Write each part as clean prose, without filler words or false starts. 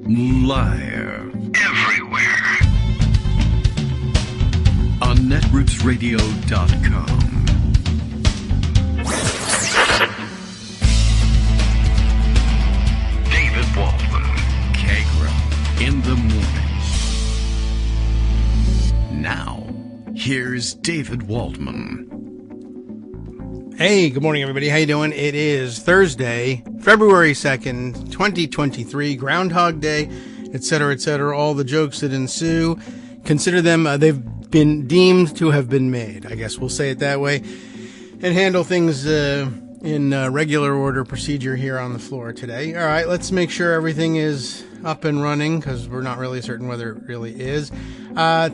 Live. Everywhere. On netrootsradio.com. David Waldman. Kagro. In the morning. Now, here's David Waldman. Hey, good morning, everybody. How you doing? It is Thursday, February 2nd, 2023, Groundhog Day, etc., all the jokes that ensue. Consider them, they've been deemed to have been made. I guess we'll say it that way. And handle things in regular order procedure here on the floor today. All right, let's make sure everything is up and running, because we're not really certain whether it really is.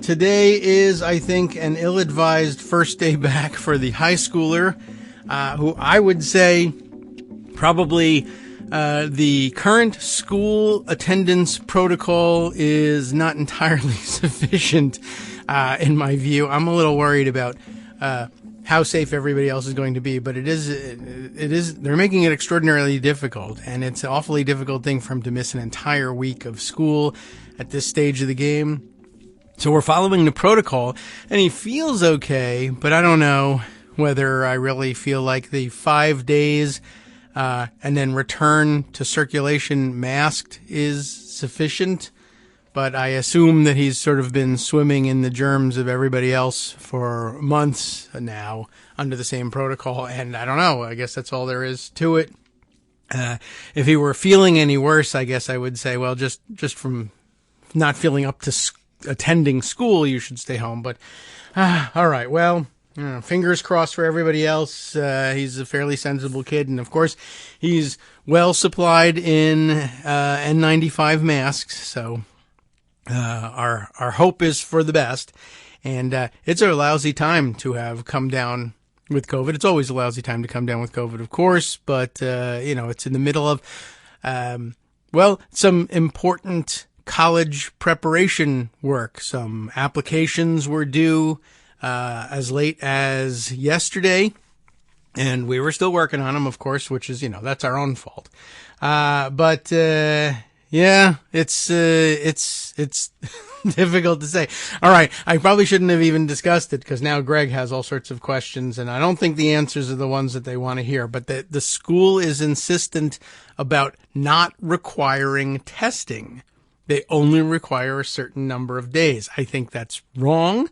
Today is, I think, an ill-advised first day back for the high schooler. Who I would say probably the current school attendance protocol is not entirely sufficient in my view. I'm a little worried about how safe everybody else is going to be, but it is they're making it extraordinarily difficult, and it's an awfully difficult thing for him to miss an entire week of school at this stage of the game. So we're following the protocol, and he feels okay, but I don't know whether I really feel like the 5 days and then return to circulation masked is sufficient. But I assume that he's sort of been swimming in the germs of everybody else for months now under the same protocol. And I don't know. I guess that's all there is to it. If he were feeling any worse, I guess I would say, well, just from not feeling up to attending school, you should stay home. But all right, well, fingers crossed for everybody else. He's a fairly sensible kid, and of course, he's well supplied in N95 masks. So our hope is for the best. And it's a lousy time to have come down with COVID. It's always a lousy time to come down with COVID, of course, but it's in the middle of some important college preparation work. Some applications were due as late as yesterday, and we were still working on them, of course, which is, that's our own fault. But it's difficult to say. All right. I probably shouldn't have even discussed it, because now Greg has all sorts of questions, and I don't think the answers are the ones that they want to hear, but the school is insistent about not requiring testing. They only require a certain number of days. I think that's wrong.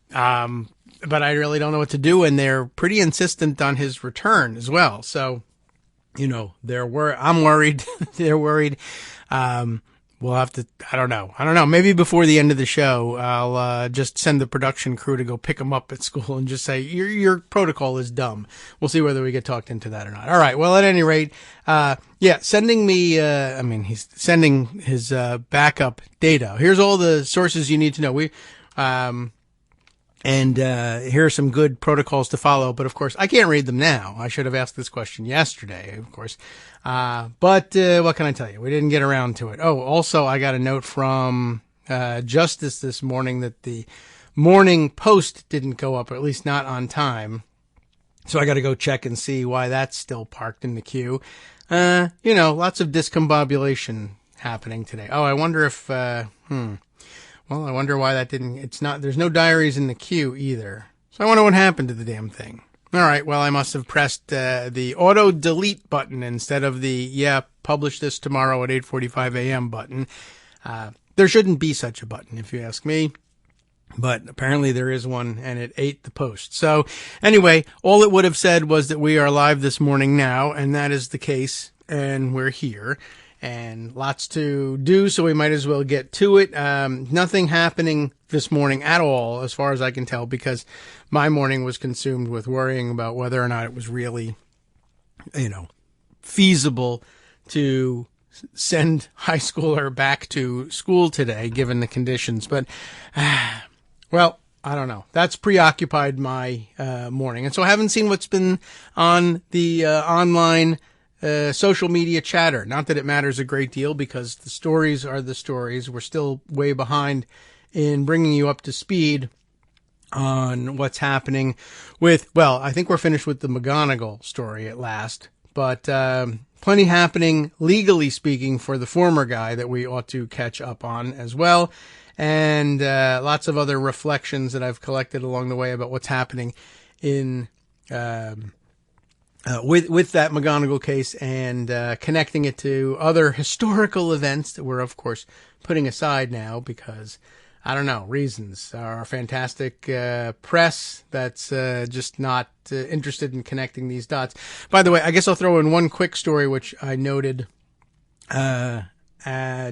But I really don't know what to do, and they're pretty insistent on his return as well. So, I'm worried. They're worried. We'll have to, I don't know. Maybe before the end of the show, I'll, just send the production crew to go pick him up at school and just say, your protocol is dumb. We'll see whether we get talked into that or not. All right. Well, at any rate, sending me, he's sending his, backup data. Here's all the sources you need to know. Here are some good protocols to follow, but of course, I can't read them now. I should have asked this question yesterday, of course. But what can I tell you? We didn't get around to it. Oh, also, I got a note from, Justice this morning that the Morning Post didn't go up, or at least not on time. So I got to go check and see why that's still parked in the queue. Lots of discombobulation happening today. Oh, I wonder if, Well, I wonder why that there's no diaries in the queue either. So I wonder what happened to the damn thing. All right, well, I must have pressed the auto delete button instead of the, publish this tomorrow at 8:45 a.m. button. There shouldn't be such a button, if you ask me. But apparently there is one, and it ate the post. So anyway, all it would have said was that we are live this morning now, and that is the case, and we're here. And lots to do, so we might as well get to it. Nothing happening this morning at all, as far as I can tell, because my morning was consumed with worrying about whether or not it was really, feasible to send high schooler back to school today, given the conditions. But, well, I don't know. That's preoccupied my morning. And so I haven't seen what's been on the online social media chatter. Not that it matters a great deal, because the stories are the stories. We're still way behind in bringing you up to speed on what's happening with, I think we're finished with the McGonagall story at last. But plenty happening, legally speaking, for the former guy that we ought to catch up on as well. And lots of other reflections that I've collected along the way about what's happening in with that McGonigal case, and connecting it to other historical events that we're, of course, putting aside now because, I don't know, reasons. Our fantastic press that's just not interested in connecting these dots. By the way, I guess I'll throw in one quick story, which I noted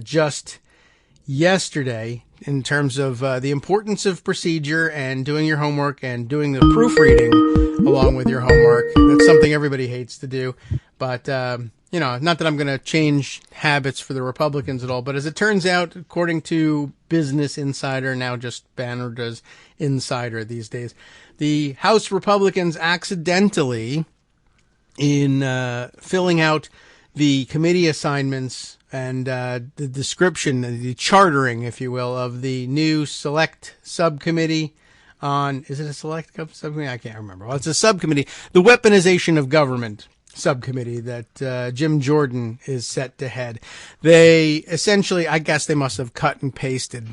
just yesterday, in terms of the importance of procedure and doing your homework and doing the proofreading along with your homework. That's something everybody hates to do. But, not that I'm going to change habits for the Republicans at all, but as it turns out, according to Business Insider, now just bannered as Insider these days, the House Republicans accidentally, in filling out the committee assignments and the description, the chartering, if you will, of the new select subcommittee on, is it a select subcommittee? I can't remember. Well, it's a subcommittee, the weaponization of government subcommittee that Jim Jordan is set to head. They essentially, I guess they must have cut and pasted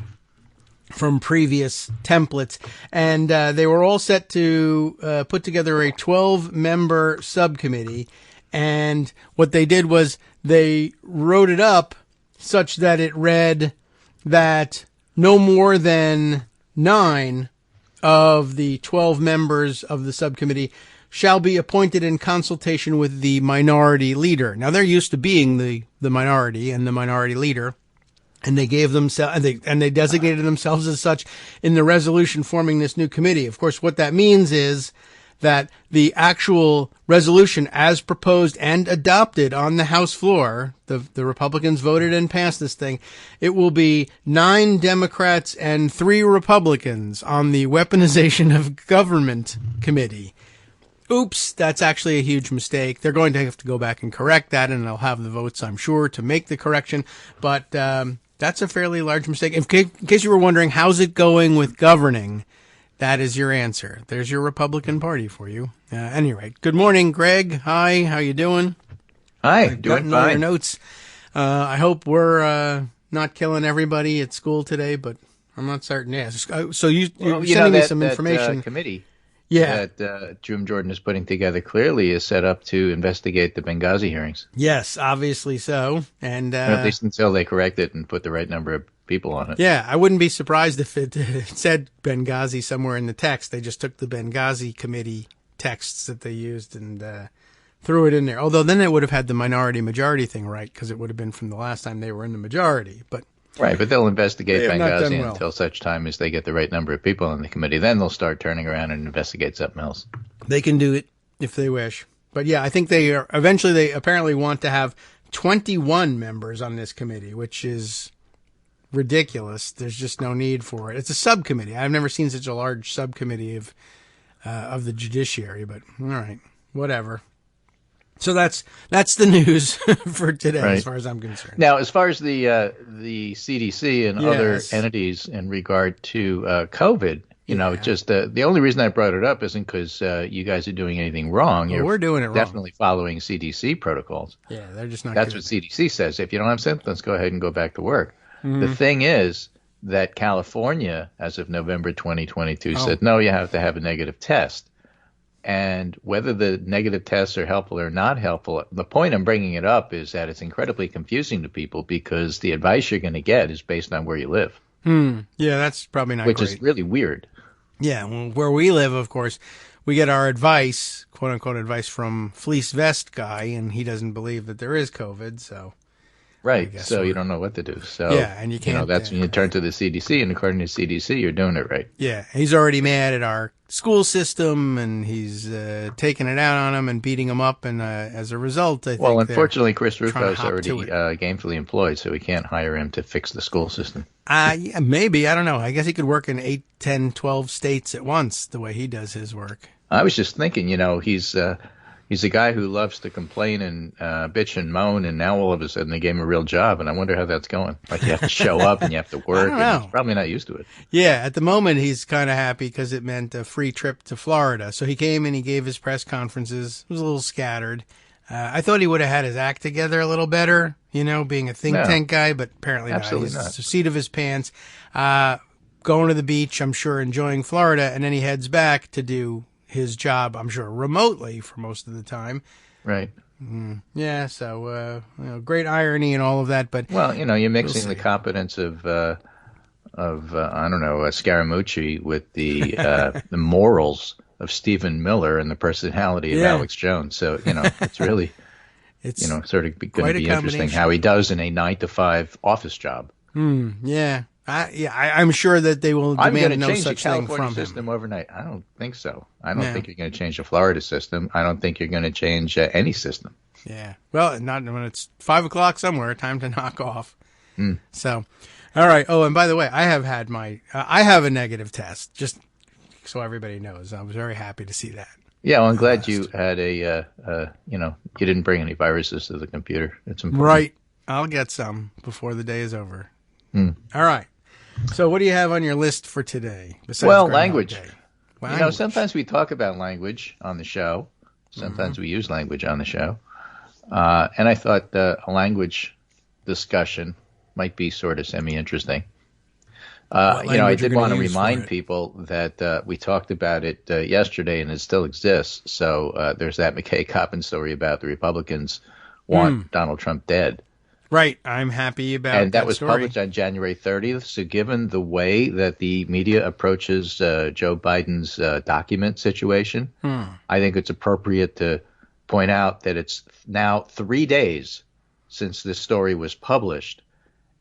from previous templates, and they were all set to put together a 12-member subcommittee. And what they did was they wrote it up such that it read that no more than 9 of the 12 members of the subcommittee shall be appointed in consultation with the minority leader. Now, they're used to being the minority and the minority leader, and they gave themselves, and they designated themselves as such in the resolution forming this new committee. Of course, what that means is that the actual resolution as proposed and adopted on the House floor, the Republicans voted and passed this thing, it will be 9 Democrats and 3 Republicans on the Weaponization of Government Committee. Oops, that's actually a huge mistake. They're going to have to go back and correct that, and they'll have the votes, I'm sure, to make the correction. But that's a fairly large mistake. In case you were wondering, how's it going with governing? That is your answer. There's your Republican Party for you. At any rate, good morning, Greg. Hi, how you doing? Hi, I've doing gotten fine. all your notes. I hope we're not killing everybody at school today, but I'm not certain. Yeah. So you're sending me some information. That committee Yeah. that Jim Jordan is putting together clearly is set up to investigate the Benghazi hearings. Yes, obviously so. And Or at least until they correct it and put the right number of people on it. yeah, I wouldn't be surprised if it said Benghazi somewhere in the text. They just took the Benghazi committee texts that they used and threw it in there. Although then it would have had the minority-majority thing right, because it would have been from the last time they were in the majority. But Right, but they'll investigate They have not done Benghazi well. until such time as they get the right number of people on the committee. Then they'll start turning around and investigate something else. they can do it if they wish. But yeah, I think they apparently want to have 21 members on this committee, which is ridiculous. There's just no need for it. It's a subcommittee. I've never seen such a large subcommittee of the judiciary, but all right, whatever. So that's the news for today, Right. as far as I'm concerned. Now, as far as the CDC and other Yes. entities in regard to COVID, just the only reason I brought it up isn't because you guys are doing anything wrong. Well, You're we're doing it wrong. definitely following CDC protocols. Yeah, they're just not. That's good what at it. CDC says. If you don't have symptoms, go ahead and go back to work. Mm-hmm. The thing is that California, as of November 2022, Oh. said, no, you have to have a negative test. And whether the negative tests are helpful or not helpful, the point I'm bringing it up is that it's incredibly confusing to people because the advice you're going to get is based on where you live, Yeah, that's probably not which great. is really weird. Yeah, well, where we live, of course, we get our advice, quote unquote advice, from Fleece Vest guy, and he doesn't believe that there is COVID. So Right. guess So we're- you don't know what to do. So, Yeah, and you can't, that's when you turn to the CDC, and according to CDC, you're doing it right. yeah, he's already mad at our school system, and he's taking it out on them and beating them up, and as a result, I think. Well, they're unfortunately, Chris trying to Rufo is hop already to it. gainfully employed, so we can't hire him to fix the school system. Yeah, maybe, I don't know. I guess he could work in 8, 10, 12 states at once, the way he does his work. I was just thinking, he's a guy who loves to complain and bitch and moan, and now all of a sudden they gave him a real job, and I wonder how that's going. Like, you have to show up and you have to work, don't and know. he's probably not used to it. Yeah, at the moment he's kind of happy because it meant a free trip to Florida. So he came and he gave his press conferences. It was a little scattered. I thought he would have had his act together a little better, being a think tank guy, but apparently absolutely not. not. He's the seat of his pants, going to the beach, I'm sure enjoying Florida, and then he heads back to do his job, I'm sure remotely for most of the time. Right. Yeah, so great irony and all of that, but well, you're mixing the competence of I don't know, Scaramucci with the the morals of Stephen Miller and the personality of Alex Jones. So it's really it's sort of going to be interesting how he does in a 9-to-5 office job. Yeah. I'm sure that they will demand no such thing from him. I'm going to change the California system overnight. I don't think so. I don't think you're going to change the Florida system. I don't think you're going to change any system. Yeah. Well, not when it's 5 o'clock somewhere. Time to knock off. So, all right. Oh, and by the way, I have had I have a negative test. Just so everybody knows, I was very happy to see that. Yeah, well, I'm glad you had you didn't bring any viruses to the computer. It's important. Right. I'll get some before the day is over. All right. So what do you have on your list for today? Well, language. Language. Sometimes we talk about language on the show. Sometimes we use language on the show. And I thought a language discussion might be sort of semi-interesting. I did want to remind people that we talked about it yesterday, and it still exists. So there's that McKay Coppin story about the Republicans want Donald Trump dead. Right. I'm happy about that. And that was story. published on January 30th. So given the way that the media approaches Joe Biden's document situation, I think it's appropriate to point out that it's now 3 days since this story was published,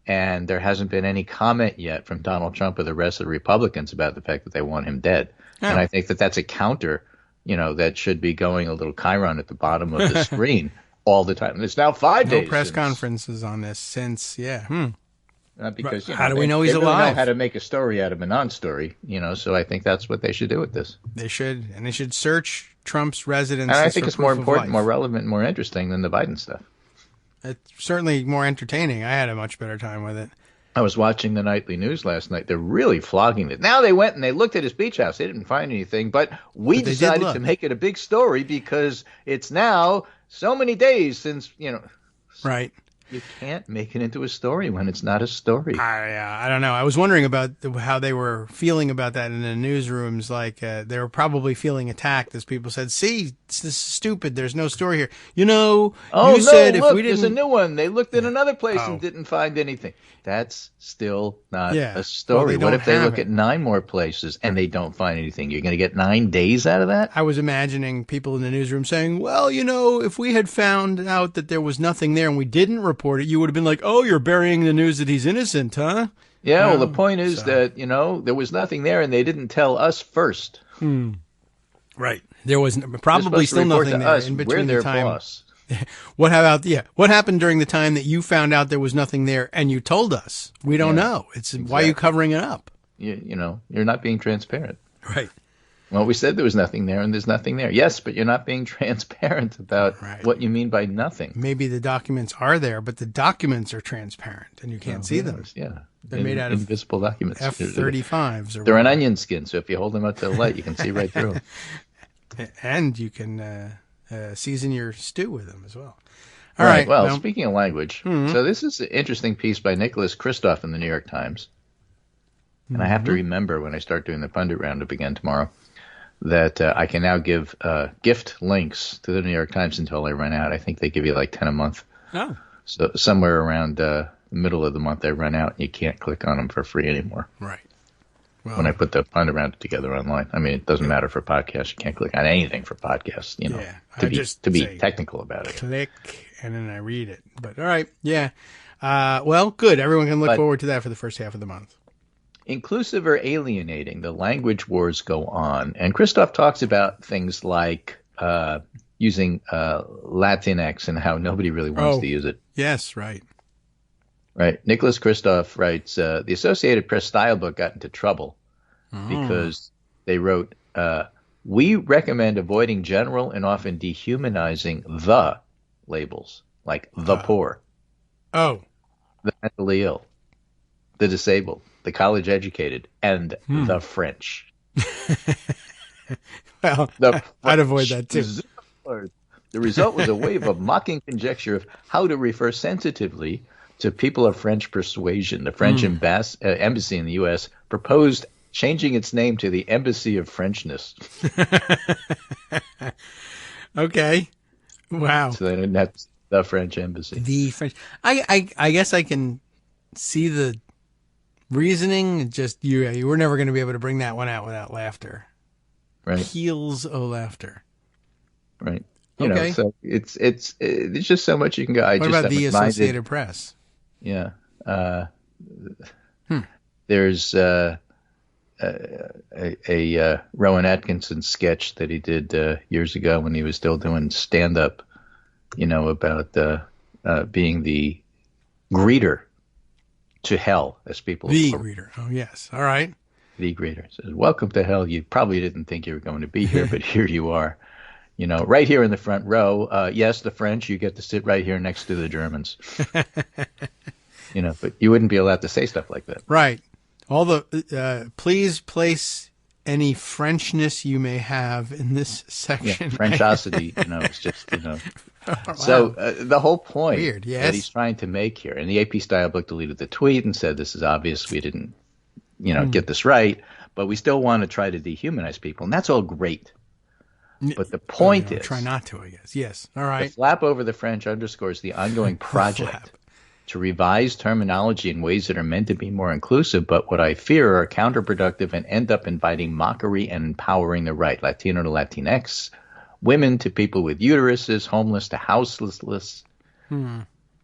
and there hasn't been any comment yet from Donald Trump or the rest of the Republicans about the fact that they want him dead. Oh. And I think that that's a counter, that should be going a little chyron at the bottom of the screen all the time. It's now 5 days. No press conferences on this since, because how do we know he's they really alive? Know how to make a story out of a non-story, so I think that's what they should do with this. They should, and they should search Trump's residence. And I think it's more important, more relevant, more interesting than the Biden stuff. It's certainly more entertaining. I had a much better time with it. I was watching the nightly news last night. They're really flogging it. Now they went and they looked at his beach house. They didn't find anything, but we decided to make it a big story because it's now so many days since, Right. You can't make it into a story when it's not a story. I don't know. I was wondering about how they were feeling about that in the newsrooms. Like they were probably feeling attacked as people said, "See, this is stupid. There's no story here." Said if we didn't. There's a new one. They looked in another place and didn't find anything. That's still not a story. Well, what if they look at 9 more places and they don't find anything? You're going to get 9 days out of that? I was imagining people in the newsroom saying, well, if we had found out that there was nothing there and we didn't report it, you would have been like, oh, you're burying the news that he's innocent, huh? Yeah, well, the point is that, there was nothing there and they didn't tell us first. Right. There was probably still nothing there in between the time. Boss. What happened during the time that you found out there was nothing there and you told us? We don't know. It's exactly. Why are you covering it up? You're not being transparent. Right. Well, we said there was nothing there and there's nothing there. Yes, but you're not being transparent about what you mean by nothing. Maybe the documents are there, but the documents are transparent and you can't see them. Yeah. They're made out of invisible documents. F-35s. They're an onion skin, so if you hold them up to the light, you can see right through them. And you can season your stew with them as well. All right. Well, speaking of language, so this is an interesting piece by Nicholas Kristof in the New York Times. And I have to remember when I start doing the pundit roundup again tomorrow that I can now give gift links to the New York Times until I run out. I think they give you like 10 a month. Oh. So somewhere around the middle of the month they run out and you can't click on them for free anymore. Right. Well, when I put the pundit roundup together online. I mean, it doesn't matter for podcasts. You can't click on anything for podcasts, to be technical about it. Click, and then I read it. But all right. Yeah. Well, good. Everyone can look forward to that for the first half of the month. Inclusive or alienating, the language wars go on. And Kristof talks about things like using Latinx and how nobody really wants to use it. Yes, right. Right. Nicholas Kristof writes, the Associated Press style book got into trouble because they wrote, we recommend avoiding general and often dehumanizing the labels, like the poor, the mentally ill, the disabled, the college educated, and the French. Well, I'd avoid that too. The result was a wave of mocking conjecture of how to refer sensitively to people of French persuasion. The French embassy in the U.S. proposed changing its name to the Embassy of Frenchness. Okay. Wow. So they didn't have the French embassy. The French. I guess I can see the reasoning. Just you were never going to be able to bring that one out without laughter. Right. Peals of laughter. Right. Okay. So it's there's just so much you can go. What about the Associated Press? Yeah. There's a Rowan Atkinson sketch that he did years ago when he was still doing stand-up, about being the greeter to hell, as people. The greeter. Oh, yes. All right. The greeter says, "Welcome to hell. You probably didn't think you were going to be here, but here you are. Right here in the front row. Yes, the French, you get to sit right here next to the Germans. But you wouldn't be allowed to say stuff like that. Right. All the please place any Frenchness you may have in this section. Yeah, Frenchosity, it's just, Oh, wow. So the whole point Weird, yes. that he's trying to make here, and the AP Style book deleted the tweet and said this is obvious, we didn't, get this right, but we still want to try to dehumanize people, and that's all great. But the point is, try not to, I guess. Yes. All the right. flap over the French underscores the ongoing project to revise terminology in ways that are meant to be more inclusive, but what I fear are counterproductive and end up inviting mockery and empowering the right. Latino to Latinx, women to people with uteruses, homeless to houseless,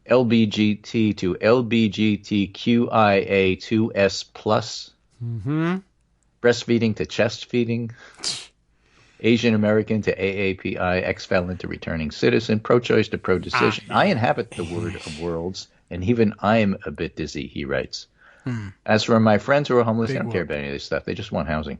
LBGT to LBGTQIA2S+, breastfeeding to chest feeding, Asian American to AAPI, ex-felon to returning citizen, pro-choice to pro-decision. I inhabit the word of worlds, and even I'm a bit dizzy, he writes. As for my friends who are homeless, they don't care about any of this stuff. They just want housing.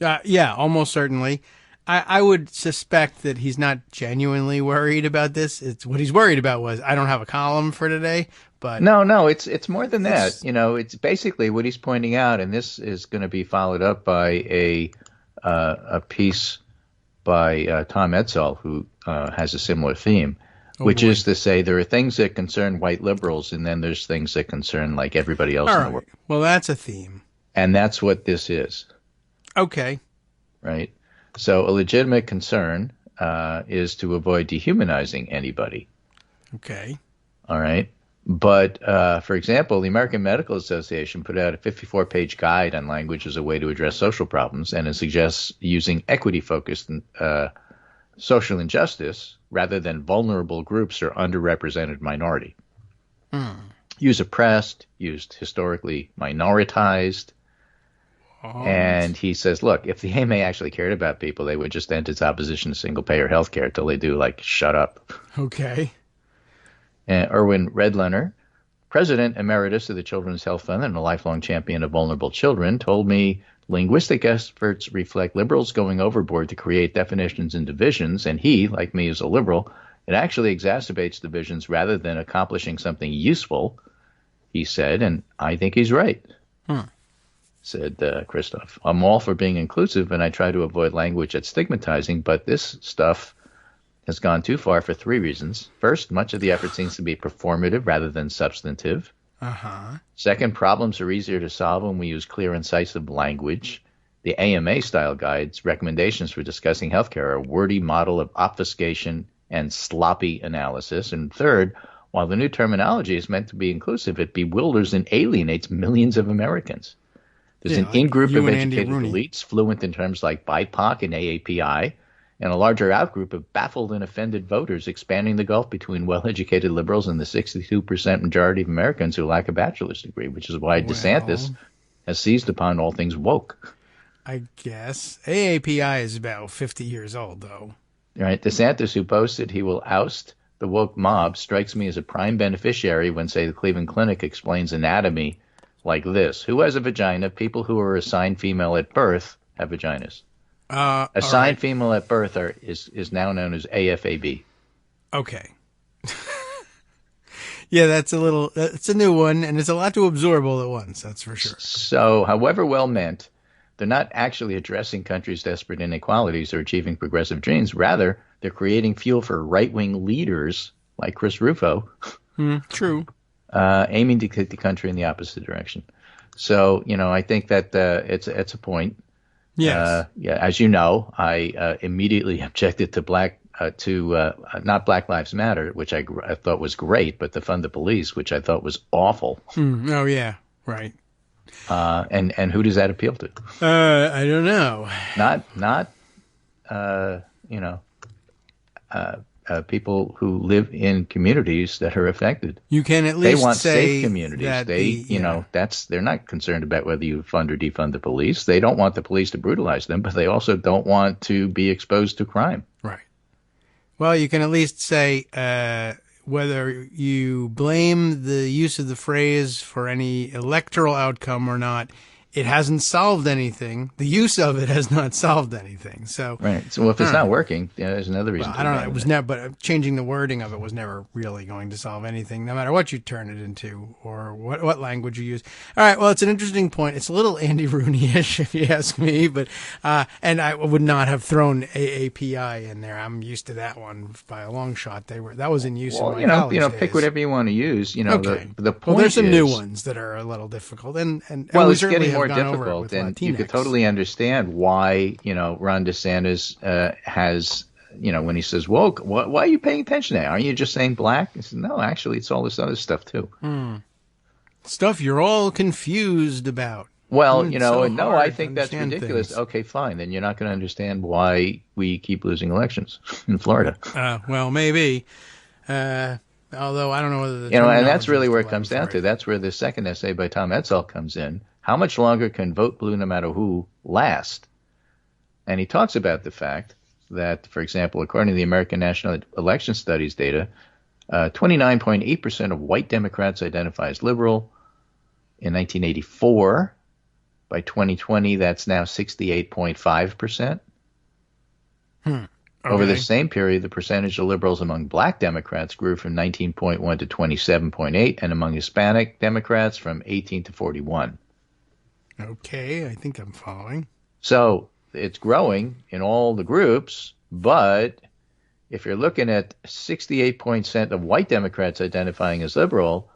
Yeah, almost certainly. I would suspect that he's not genuinely worried about this. It's what he's worried about was, I don't have a column for today, but... No, it's more than that. It's basically what he's pointing out, and this is going to be followed up by a piece by Tom Edsall, who has a similar theme, which is to say there are things that concern white liberals, and then there's things that concern like everybody else in the world. Well, that's a theme. And that's what this is. Okay. Right? So a legitimate concern is to avoid dehumanizing anybody. Okay. All right? But, for example, the American Medical Association put out a 54-page guide on language as a way to address social problems, and it suggests using equity-focused social injustice rather than vulnerable groups or underrepresented minority. Use oppressed, used historically minoritized. And he says, look, if the AMA actually cared about people, they would just end its opposition to single-payer health care till they do, like, shut up. Okay. Erwin Redlener, President Emeritus of the Children's Health Fund and a lifelong champion of vulnerable children, told me linguistic experts reflect liberals going overboard to create definitions and divisions, and he, like me, is a liberal. It actually exacerbates divisions rather than accomplishing something useful, he said, and I think he's right, said Christoph. I'm all for being inclusive, and I try to avoid language that's stigmatizing, but this stuff has gone too far for three reasons. First, much of the effort seems to be performative rather than substantive. Second, problems are easier to solve when we use clear, incisive language. The AMA-style guide's recommendations for discussing healthcare are a wordy model of obfuscation and sloppy analysis. And third, while the new terminology is meant to be inclusive, it bewilders and alienates millions of Americans. There's an in-group of educated elites fluent in terms like BIPOC and AAPI, and a larger out-group of baffled and offended voters, expanding the gulf between well-educated liberals and the 62% majority of Americans who lack a bachelor's degree, which is why DeSantis has seized upon all things woke. I guess. AAPI is about 50 years old, though. Right. DeSantis, who boasted he will oust the woke mob, strikes me as a prime beneficiary when, say, the Cleveland Clinic explains anatomy like this. Who has a vagina? People who are assigned female at birth have vaginas. Assigned female at birth is now known as AFAB. Okay. Yeah, it's a new one, and it's a lot to absorb all at once, that's for sure. So, however well meant, they're not actually addressing countries' desperate inequalities or achieving progressive dreams. Rather, they're creating fuel for right-wing leaders like Chris Rufo, True. aiming to take the country in the opposite direction. So, I think that it's a point. Yes. As you know, I immediately objected to not Black Lives Matter, which I thought was great, but defund the police, which I thought was awful. Oh yeah, right. And who does that appeal to? I don't know. Not people who live in communities that are affected. You can at least they want say safe communities. That They're not concerned about whether you fund or defund the police. They don't want the police to brutalize them, but they also don't want to be exposed to crime. Right. Well, you can at least say whether you blame the use of the phrase for any electoral outcome or not, it hasn't solved anything. The use of it has not solved anything. So right. So if it's not working, there's another reason. I don't know. It was never, but changing the wording of it was never really going to solve anything, no matter what you turn it into or what language you use. All right. Well, it's an interesting point. It's a little Andy Rooney-ish, if you ask me, but and I would not have thrown AAPI in there. I'm used to that one by a long shot. That was in use. Well, in my college days. pick whatever you want to use. Okay. The point there's some is, new ones that are a little difficult, and it's getting more difficult, and you could totally understand why Ron DeSantis has when he says woke. Why are you paying attention to that? Aren't you just saying black? He says, no, actually, it's all this other stuff too. Stuff you're all confused about. Well, no, I think that's ridiculous. Things. Okay, fine. Then you're not going to understand why we keep losing elections in Florida. Well, maybe. Although I don't know whether and that's really where it comes down to. That's where the second essay by Tom Edsall comes in. How much longer can vote blue no matter who last? And he talks about the fact that, for example, according to the American National Election Studies data, 29.8% of white Democrats identify as liberal in 1984. By 2020, that's now 68.5%. Okay. Over the same period, the percentage of liberals among black Democrats grew from 19.1 to 27.8, and among Hispanic Democrats from 18 to 41. Okay, I think I'm following. So it's growing in all the groups, but if you're looking at 68% of white Democrats identifying as liberal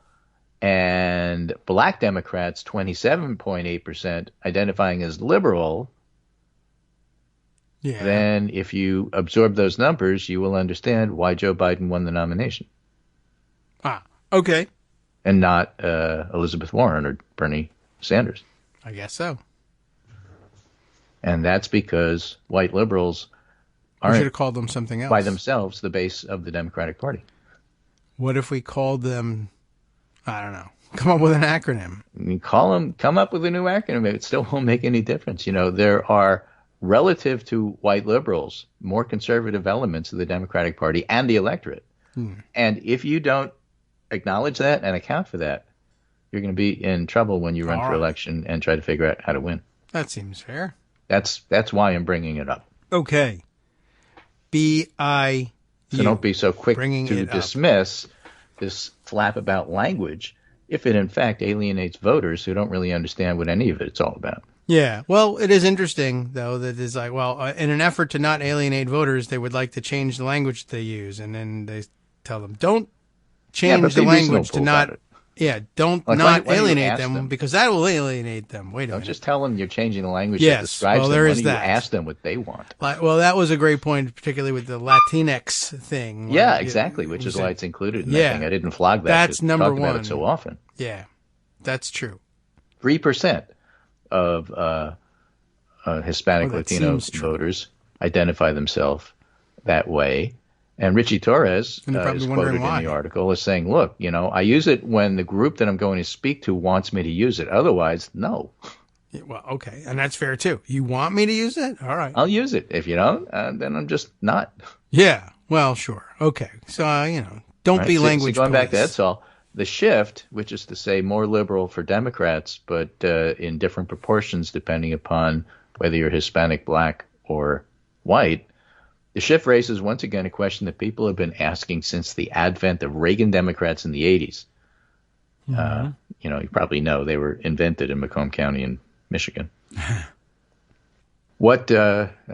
and black Democrats 27.8% identifying as liberal, then if you absorb those numbers, you will understand why Joe Biden won the nomination. Okay. And not Elizabeth Warren or Bernie Sanders. I guess so. And that's because white liberals aren't, should have called them something else, by themselves, the base of the Democratic Party. What if we called them, I don't know, come up with an acronym? I mean, come up with a new acronym. It still won't make any difference. There are, relative to white liberals, more conservative elements of the Democratic Party and the electorate. And if you don't acknowledge that and account for that, you're going to be in trouble when you run for election and try to figure out how to win. That seems fair. That's why I'm bringing it up. Okay. B-I-U. So don't be so quick to dismiss this flap about language if it in fact alienates voters who don't really understand what any of it's all about. Yeah. Well, it is interesting, though, that it's like, in an effort to not alienate voters, they would like to change the language they use. And then they tell them, don't change the language to not... don't alienate them, because that will alienate them. Wait a minute. Don't just tell them you're changing the language that describes them. There is that. You ask them what they want. Well, that was a great point, particularly with the Latinx thing. Yeah, exactly, which is why it's incled in that thing. I didn't flog that. That's number one. About it so often. Yeah, that's true. 3% of Hispanic Latino voters identify themselves that way. And Richie Torres is quoted in the article as saying, look, I use it when the group that I'm going to speak to wants me to use it. Otherwise, no. Well, okay. And that's fair, too. You want me to use it? All right. I'll use it. If you don't, then I'm just not. Yeah. Well, sure. Okay. So, don't be language going police. Back to Edsall, the shift, which is to say more liberal for Democrats, but in different proportions depending upon whether you're Hispanic, black, or white, the shift raises once again a question that people have been asking since the advent of Reagan Democrats in the 80s. You probably know they were invented in Macomb County in Michigan.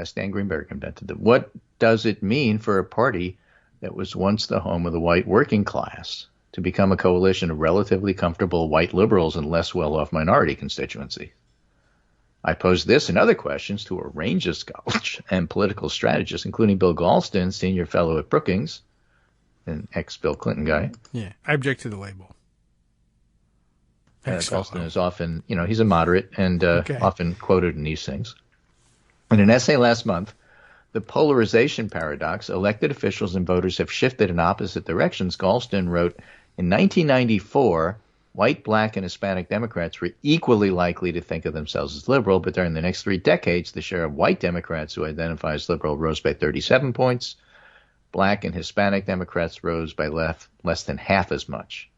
Stan Greenberg invented it. What does it mean for a party that was once the home of the white working class to become a coalition of relatively comfortable white liberals and less well-off minority constituency? I posed this and other questions to a range of scholars and political strategists, including Bill Galston, senior fellow at Brookings, an ex-Bill Clinton guy. Yeah, I object to the label. Galston is often, he's a moderate and often quoted in these things. In an essay last month, The Polarization Paradox, Elected Officials and Voters Have Shifted in Opposite Directions, Galston wrote, in 1994, white, black, and Hispanic Democrats were equally likely to think of themselves as liberal, but during the next 3 decades, the share of white Democrats who identify as liberal rose by 37 points. Black and Hispanic Democrats rose by less than half as much.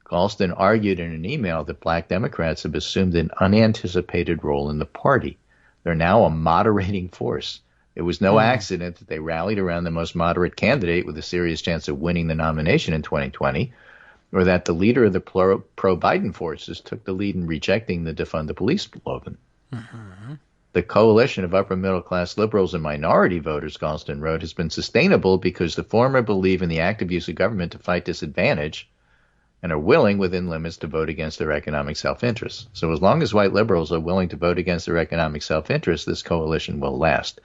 Galston argued in an email that black Democrats have assumed an unanticipated role in the party. They're now a moderating force. It was no accident that they rallied around the most moderate candidate with a serious chance of winning the nomination in 2020, or that the leader of the pro-Biden forces took the lead in rejecting the defund the police slogan. Mm-hmm. The coalition of upper-middle-class liberals and minority voters, Galston wrote, has been sustainable because the former believe in the active use of government to fight disadvantage and are willing, within limits, to vote against their economic self-interest. So as long as white liberals are willing to vote against their economic self-interest, this coalition will last.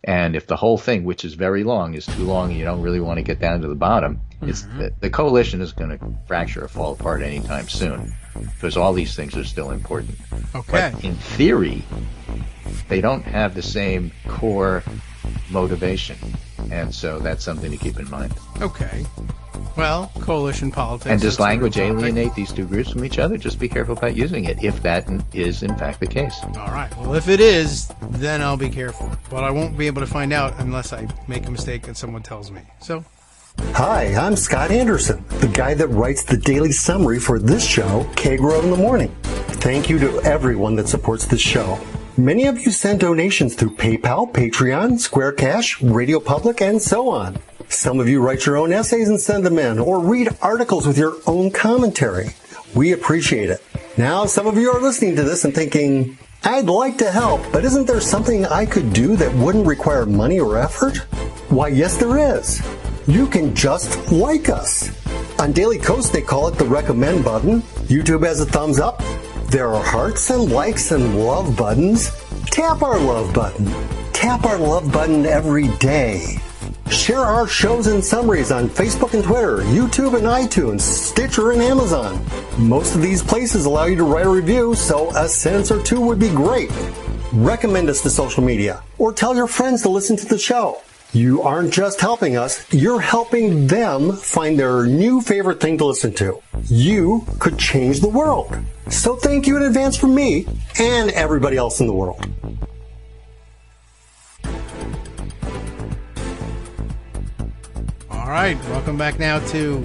And if the whole thing, which is very long, is too long and you don't really want to get down to the bottom, the coalition is going to fracture or fall apart anytime soon because all these things are still important. Okay. But in theory, they don't have the same core motivation. And so that's something to keep in mind. Okay. Well, coalition politics. And does language alienate these two groups from each other? Just be careful about using it, if that is in fact the case. All right. Well, if it is, then I'll be careful. But I won't be able to find out unless I make a mistake and someone tells me. So. Hi, I'm Scott Anderson, the guy that writes the daily summary for this show, Kagro in the Morning. Thank you to everyone that supports this show. Many of you send donations through PayPal, Patreon, Square Cash, Radio Public, and so on. Some of you write your own essays and send them in, or read articles with your own commentary. We appreciate it. Now, some of you are listening to this and thinking, I'd like to help, but isn't there something I could do that wouldn't require money or effort? Why, yes, there is. You can just like us. On Daily Kos, they call it the recommend button. YouTube has a thumbs up. There are hearts and likes and love buttons. Tap our love button. Tap our love button every day. Share our shows and summaries on Facebook and Twitter, YouTube and iTunes, Stitcher and Amazon. Most of these places allow you to write a review, so a sentence or two would be great. Recommend us to social media, or tell your friends to listen to the show. You aren't just helping us, you're helping them find their new favorite thing to listen to. You could change the world. So thank you in advance from me and everybody else in the world. All right, welcome back now to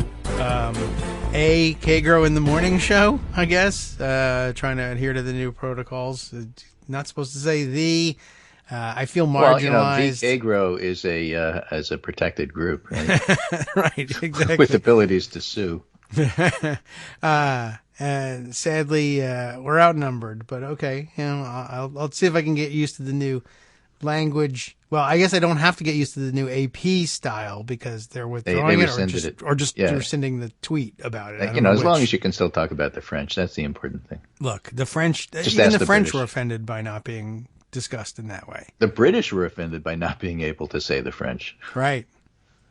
a Kagro in the Morning show, I guess. Trying to adhere to the new protocols. Not supposed to say the. I feel marginalized. Well, Kagro is a protected group, right? Right, exactly. With abilities to sue. And sadly, we're outnumbered. But okay, I'll see if I can get used to the new language. Well, I guess I don't have to get used to the new AP style because they're withdrawing or just rescinding the tweet about it. As long as you can still talk about the French, that's the important thing. Look, the French, even the French were offended by not being discussed in that way. The British were offended by not being able to say the French. Right.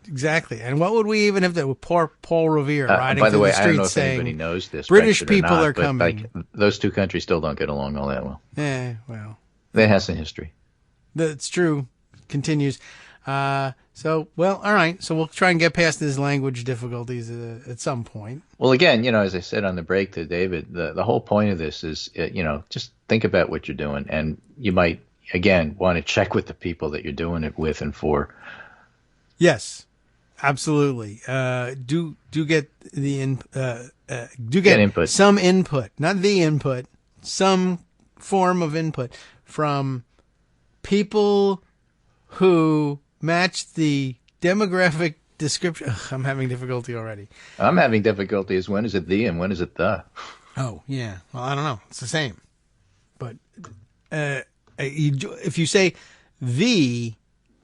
Exactly. And what would we even have done with poor Paul Revere riding by the through way, the I don't know streets if saying anybody knows this. British Brexit people or not, are coming. But those two countries still don't get along all that well. Well. That has some history. That's true. Continues. All right. So we'll try and get past these language difficulties at some point. Well, again, as I said on the break to David, the whole point of this is, just think about what you're doing. And you might, again, want to check with the people that you're doing it with and for. Yes, absolutely. Do get the input. Some input, not the input, some form of input from people who match the demographic description. Ugh, I'm having difficulty already. I'm having difficulty as when is it the and when is it the? Oh, yeah. Well, I don't know. It's the same. But If you say the,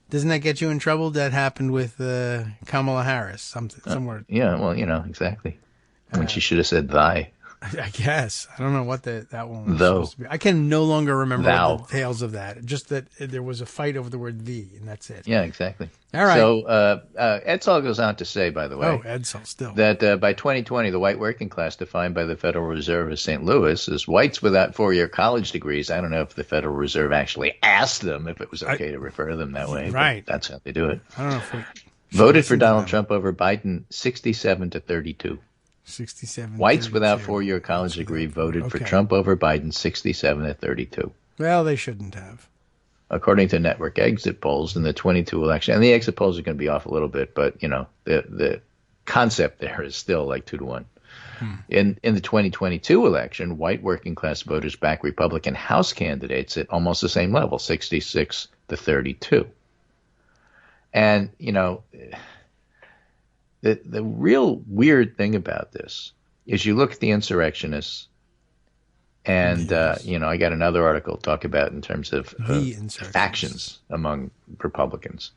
doesn't that get you in trouble? That happened with Kamala Harris, somewhere. Yeah, well, exactly. When she should have said thy. I guess. I don't know what that one was Though. supposed to be. I can no longer remember Thou. the details of that. Just that there was a fight over the word the, and that's it. Yeah, exactly. All right. So Edsall goes on to say, by the way, Edsall still. that by 2020, the white working class defined by the Federal Reserve as St. Louis is whites without four-year college degrees. I don't know if the Federal Reserve actually asked them if it was okay to refer to them that way. Right. But that's how they do it. I don't know if we Voted for Donald Trump over Biden 67-32. 67. Whites 32. without four-year college degree voted for Trump over Biden 67-32. Well, they shouldn't have. According to network exit polls in the 22 election, and the exit polls are going to be off a little bit, but the concept there is still like 2-1. In the 2022 election, white working class voters backed Republican House candidates at almost the same level, 66-32. And the real weird thing about this is you look at the insurrectionists, and I got another article to talk about in terms of factions among Republicans.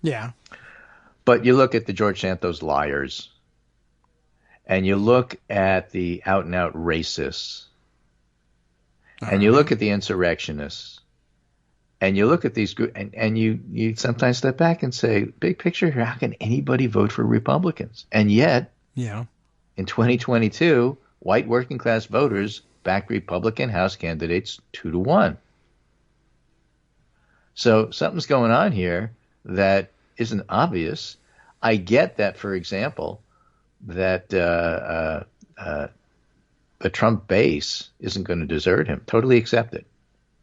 Yeah. But you look at the George Santos liars, and you look at the out-and-out racists, and you look at the insurrectionists, and you look at these groups, and you sometimes step back and say, big picture here, how can anybody vote for Republicans? And yet, in 2022, white working class voters backed Republican House candidates 2-1. So something's going on here that isn't obvious. I get that, for example, that the Trump base isn't going to desert him. Totally accept it.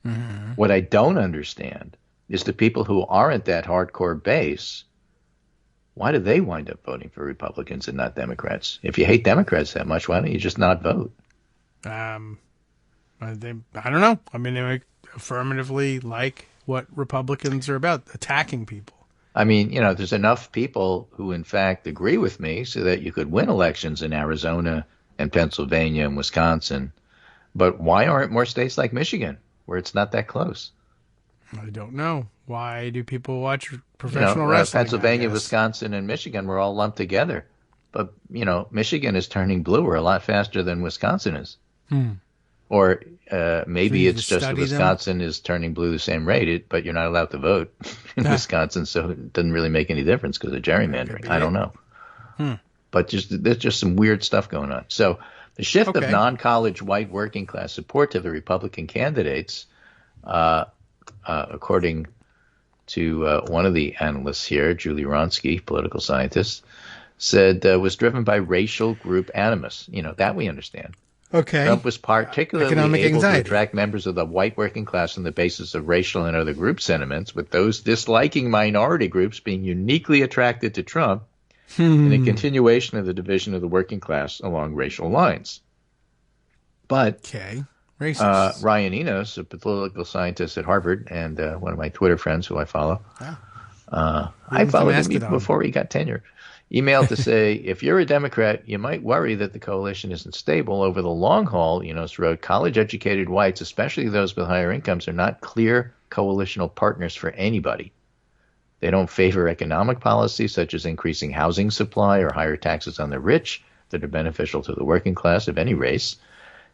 Mm-hmm. What I don't understand is the people who aren't that hardcore base, why do they wind up voting for Republicans and not Democrats? If you hate Democrats that much, why don't you just not vote? I don't know. I mean, they affirmatively like what Republicans are about, attacking people. I mean, there's enough people who, in fact, agree with me so that you could win elections in Arizona and Pennsylvania and Wisconsin. But why aren't more states like Michigan, where it's not that close? I don't know. Why do people watch professional wrestling? Pennsylvania, Wisconsin, and Michigan were all lumped together. But, Michigan is turning bluer a lot faster than Wisconsin is. Or maybe it's just that Wisconsin is turning blue the same rate, but you're not allowed to vote in Wisconsin, so it doesn't really make any difference because of gerrymandering. I don't know. But there's just some weird stuff going on. So the shift of non-college white working class support to the Republican candidates, according to one of the analysts here, Julie Ronsky, political scientist, said was driven by racial group animus. That we understand. Okay. Trump was particularly able anxiety. to attract members of the white working class on the basis of racial and other group sentiments, with those disliking minority groups being uniquely attracted to Trump, in a continuation of the division of the working class along racial lines. But Ryan Enos, a political scientist at Harvard and one of my Twitter friends who I follow, I followed him even before he got tenure, emailed to say, if you're a Democrat, you might worry that the coalition isn't stable over the long haul. Enos wrote, college-educated whites, especially those with higher incomes, are not clear coalitional partners for anybody. They don't favor economic policies such as increasing housing supply or higher taxes on the rich that are beneficial to the working class of any race.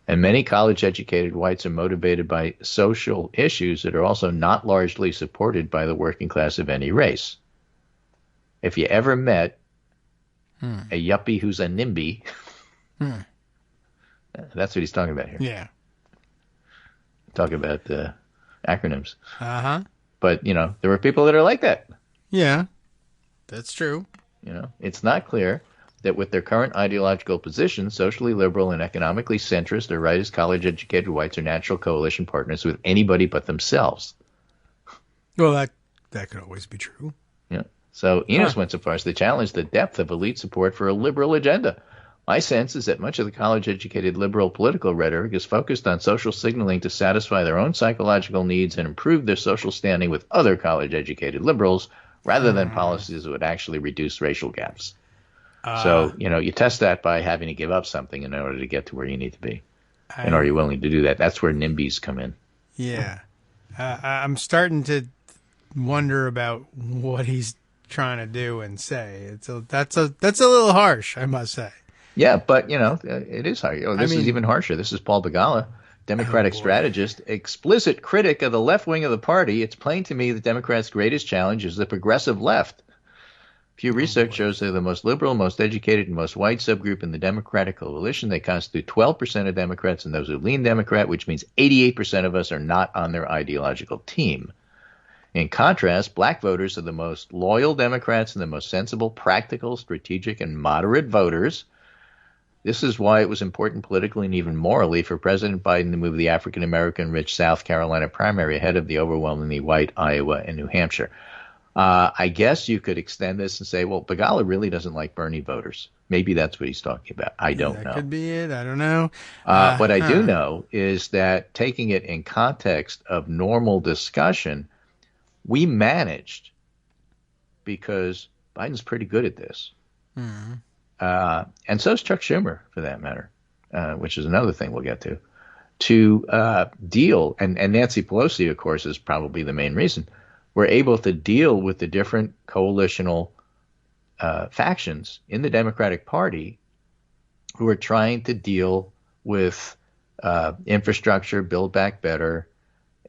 And many college-educated whites are motivated by social issues that are also not largely supported by the working class of any race. If you ever met a yuppie who's a NIMBY, that's what he's talking about here. Yeah. Talk about acronyms. Uh-huh. But, there were people that are like that. Yeah, that's true. It's not clear that with their current ideological position, socially liberal and economically centrist or rightist college-educated whites are natural coalition partners with anybody but themselves. Well, that could always be true. Yeah. So Enos went so far as to challenge the depth of elite support for a liberal agenda. My sense is that much of the college-educated liberal political rhetoric is focused on social signaling to satisfy their own psychological needs and improve their social standing with other college-educated liberals, rather than policies that would actually reduce racial gaps. So, you test that by having to give up something in order to get to where you need to be. And are you willing to do that? That's where NIMBYs come in. Yeah. I'm starting to wonder about what he's trying to do and say. That's a little harsh, I must say. Yeah, but, it is hard. This is even harsher. This is Paul Begala, Democratic strategist, explicit critic of the left wing of the party. It's plain to me that Democrats' greatest challenge is the progressive left. Pew Research shows they're the most liberal, most educated, and most white subgroup in the Democratic coalition. They constitute 12% of Democrats and those who lean Democrat, which means 88% of us are not on their ideological team. In contrast, black voters are the most loyal Democrats and the most sensible, practical, strategic, and moderate voters. This is why it was important politically and even morally for President Biden to move the African-American-rich South Carolina primary ahead of the overwhelmingly white Iowa and New Hampshire. I guess you could extend this and say, well, Begala really doesn't like Bernie voters. Maybe that's what he's talking about. I don't know. That could be it. I don't know. What I do know is that taking it in context of normal discussion, we managed, because Biden's pretty good at this. Mm-hmm. And so is Chuck Schumer, for that matter, which is another thing we'll get to deal. And Nancy Pelosi, of course, is probably the main reason. We're able to deal with the different coalitional factions in the Democratic Party who are trying to deal with infrastructure, Build Back Better,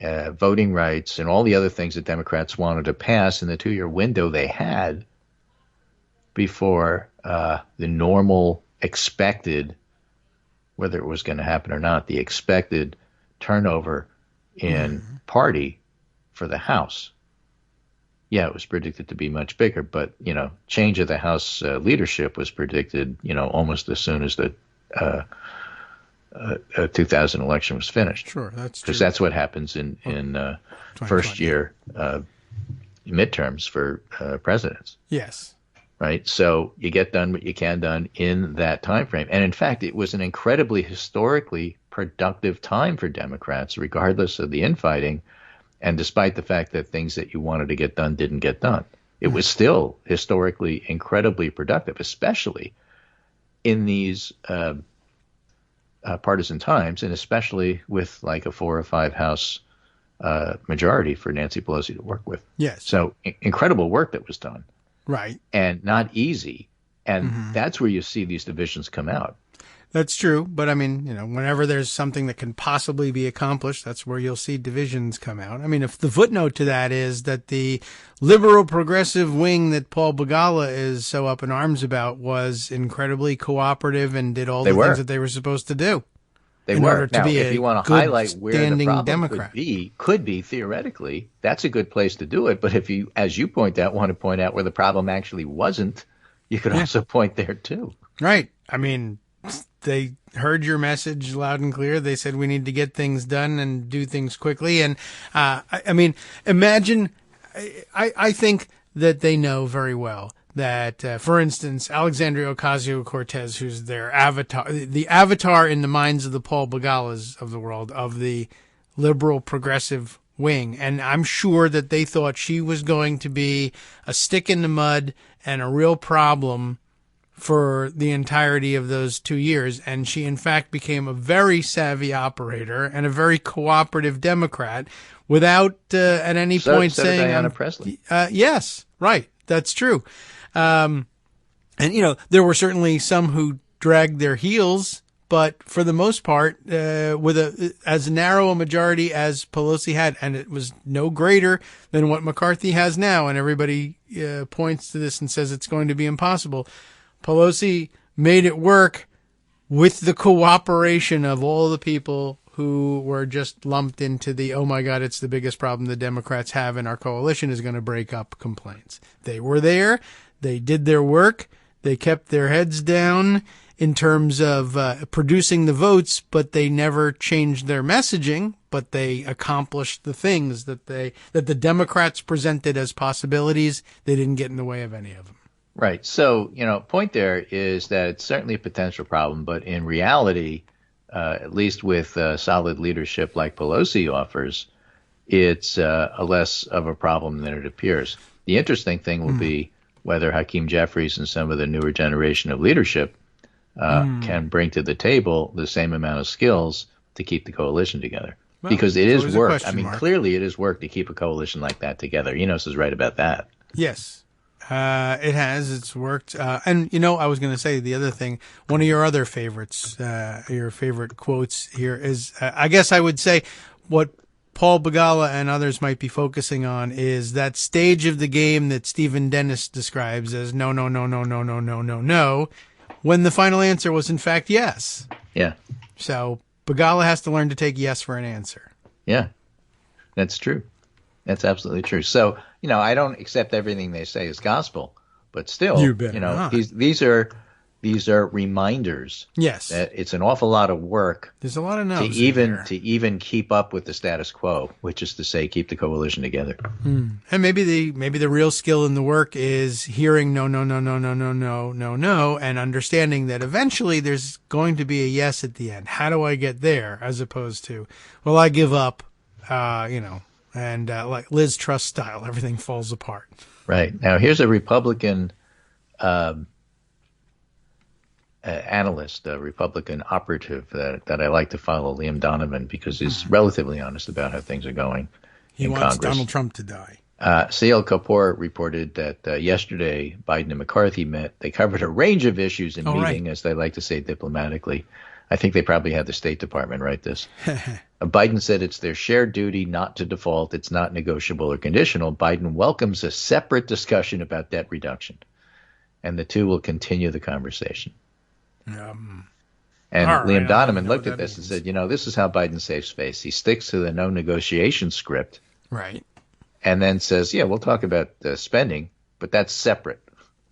voting rights, and all the other things that Democrats wanted to pass in the 2-year window they had before the normal expected, whether it was going to happen or not, the expected turnover in party for the House. Yeah, it was predicted to be much bigger, but, change of the House leadership was predicted, almost as soon as the 2000 election was finished. Sure, that's true. Because that's what happens in first year midterms for presidents. Yes. Right? So you get done what you can done in that time frame. And in fact, it was an incredibly historically productive time for Democrats, regardless of the infighting. And despite the fact that things that you wanted to get done didn't get done, it was still historically incredibly productive, especially in these partisan times, and especially with like a 4 or 5 House majority for Nancy Pelosi to work with. Yes. So incredible work that was done. Right. And not easy. And that's where you see these divisions come out. That's true. But I mean, whenever there's something that can possibly be accomplished, that's where you'll see divisions come out. I mean, if the footnote to that is that the liberal progressive wing that Paul Begala is so up in arms about was incredibly cooperative and did all the things that they were supposed to do. They in were. order to now, be if you want to highlight where the problem Democrat. could be theoretically, that's a good place to do it. But if you, as you point out, want to point out where the problem actually wasn't, you could also point there too. Right. I mean, they heard your message loud and clear. They said we need to get things done and do things quickly. And I mean, imagine, I think that they know very well that, for instance, Alexandria Ocasio-Cortez, who's their avatar, the avatar in the minds of the Paul Begalas of the world, of the liberal progressive wing. And I'm sure that they thought she was going to be a stick in the mud and a real problem for the entirety of those 2 years. And she, in fact, became a very savvy operator and a very cooperative Democrat without at any point saying, Diana Presley. Yes, right. That's true. And, there were certainly some who dragged their heels, but for the most part, with as narrow a majority as Pelosi had, and it was no greater than what McCarthy has now. And everybody points to this and says it's going to be impossible. Pelosi made it work with the cooperation of all the people who were just lumped into the, oh my God, it's the biggest problem the Democrats have and our coalition is going to break up complaints. They were there. They did their work. They kept their heads down in terms of producing the votes, but they never changed their messaging, but they accomplished the things that the Democrats presented as possibilities. They didn't get in the way of any of them. Right. So, point there is that it's certainly a potential problem, but in reality, at least with solid leadership like Pelosi offers, it's a less of a problem than it appears. The interesting thing will be whether Hakeem Jeffries and some of the newer generation of leadership can bring to the table the same amount of skills to keep the coalition together. because it is always a work. question I mean, mark. clearly it is work to keep a coalition like that together. Enos is right about that. Yes. It has. It's worked. And, I was going to say the other thing, one of your other favorites, your favorite quotes here is, I guess I would say what Paul Begala and others might be focusing on is that stage of the game that Stephen Dennis describes as no, no, no, no, no, no, no, no, no, when the final answer was in fact yes. Yeah. So Begala has to learn to take yes for an answer. Yeah, that's true. That's absolutely true. So, I don't accept everything they say as gospel, but still, You better not. these are reminders. Yes. That it's an awful lot of work There's a lot of to no's even keep up with the status quo, which is to say, keep the coalition together. And maybe the real skill in the work is hearing no, no, no, no, no, no, no, no, no, and understanding that eventually there's going to be a yes at the end. How do I get there? As opposed to, well, I give up, and like Liz Truss style, everything falls apart. Right. Now, here's a Republican analyst, a Republican operative that I like to follow, Liam Donovan, because he's relatively honest about how things are going He in wants Congress. Donald Trump to die. Sayal Kapoor reported that yesterday Biden and McCarthy met. They covered a range of issues in meeting, as they like to say diplomatically. I think they probably had the State Department write this. Biden said it's their shared duty not to default. It's not negotiable or conditional. Biden welcomes a separate discussion about debt reduction, and the two will continue the conversation. And Liam Donovan looked at this and said, this is how Biden saves face. He sticks to the no negotiation script. Right. And then says, we'll talk about spending, but that's separate.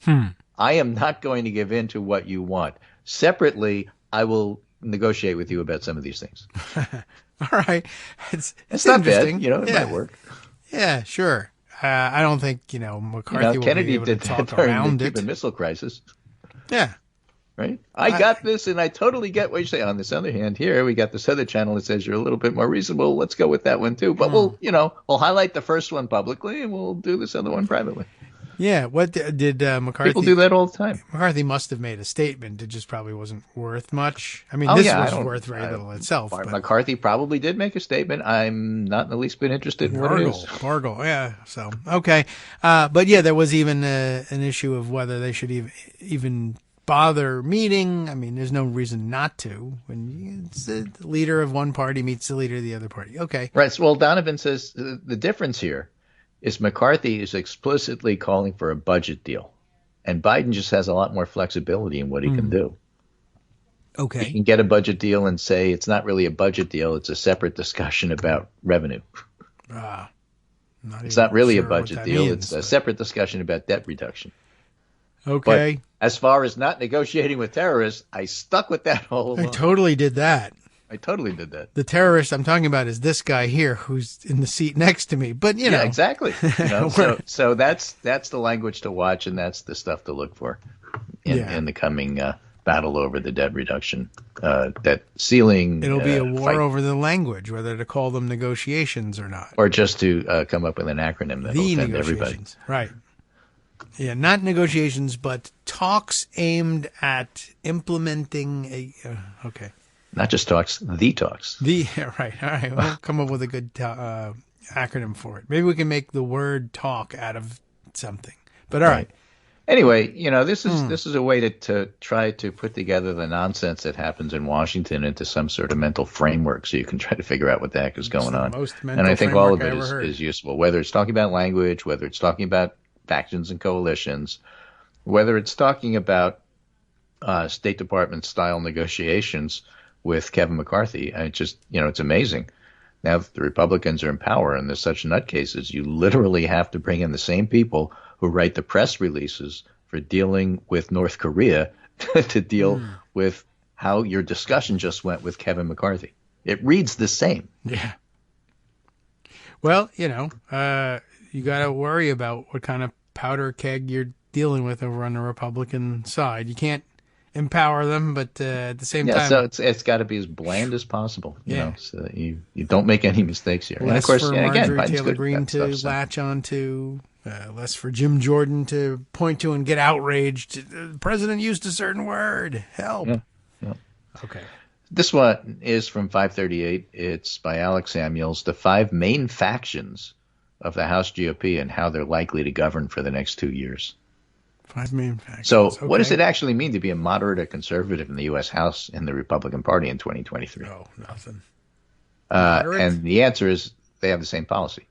I am not going to give in to what you want. Separately, I will negotiate with you about some of these things. All right. It's not interesting. bad. It might work. Yeah, sure. I don't think, McCarthy will Kennedy be able did to that talk during around the it. Cuban Missile Crisis. Yeah. Right? I got this, and I totally get what you say. On this other hand, here we got this other channel that says you're a little bit more reasonable. Let's go with that one too. But we'll highlight the first one publicly, and we'll do this other one privately. Yeah. What did McCarthy? People do that all the time. McCarthy must have made a statement. It just probably wasn't worth much. I mean, was worth very little itself. But McCarthy probably did make a statement. I'm not in the least bit interested in what it is. Bargle, yeah. So, okay. But yeah, there was even an issue of whether they should even bother meeting. I mean, there's no reason not to when it's the leader of one party meets the leader of the other party. Okay. Right. So, well, Donovan says the difference here is McCarthy is explicitly calling for a budget deal, and Biden just has a lot more flexibility in what he can do. Okay. He can get a budget deal and say it's not really a budget deal. It's a separate discussion about revenue. It's not really a budget deal. It's a separate discussion about debt reduction. Okay. But as far as not negotiating with terrorists, I stuck with that all along. I totally did that. The terrorist I'm talking about is this guy here who's in the seat next to me. But, Yeah, exactly. So that's the language to watch, and that's the stuff to look for in the coming battle over the debt reduction, debt ceiling. It'll be a war fight. over the language, whether to call them negotiations or not. Or just to come up with an acronym that will offend everybody. Right. Yeah, not negotiations, but talks aimed at implementing okay. Not just talks, the talks. Right. All right. We'll come up with a good acronym for it. Maybe we can make the word talk out of something. But all right. Anyway, this is a way to try to put together the nonsense that happens in Washington into some sort of mental framework, so you can try to figure out what the heck is going on. And I think all of it is useful, whether it's talking about language, whether it's talking about factions and coalitions, whether it's talking about State Department style negotiations with Kevin McCarthy. And it's amazing. Now that the Republicans are in power and there's such nutcases, you literally have to bring in the same people who write the press releases for dealing with North Korea to deal with how your discussion just went with Kevin McCarthy. It reads the same. Yeah. Well, you got to worry about what kind of powder keg you're dealing with over on the Republican side. You can't empower them, but at the same time, so it's got to be as bland as possible, so that you don't make any mistakes here. Less and of course, for again, Marjorie Taylor Greene to latch onto, less for Jim Jordan to point to and get outraged. The president used a certain word. Help. Yeah. Okay. This one is from 538. It's by Alex Samuels. The 5 main factions of the House GOP and how they're likely to govern for the next 2 years. 5 main factions. So okay. what does it actually mean to be a moderate or conservative in the U.S. House in the Republican Party in 2023? Oh, nothing. And the answer is they have the same policy.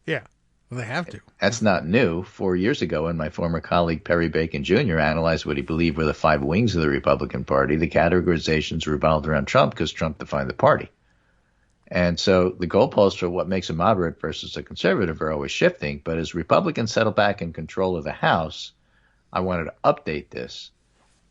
Yeah, well, they have to. That's not new. 4 years ago, when my former colleague Perry Bacon Jr. analyzed what he believed were the 5 wings of the Republican Party, the categorizations revolved around Trump because Trump defined the party. And so the goalposts for what makes a moderate versus a conservative are always shifting. But as Republicans settle back in control of the House, I wanted to update this.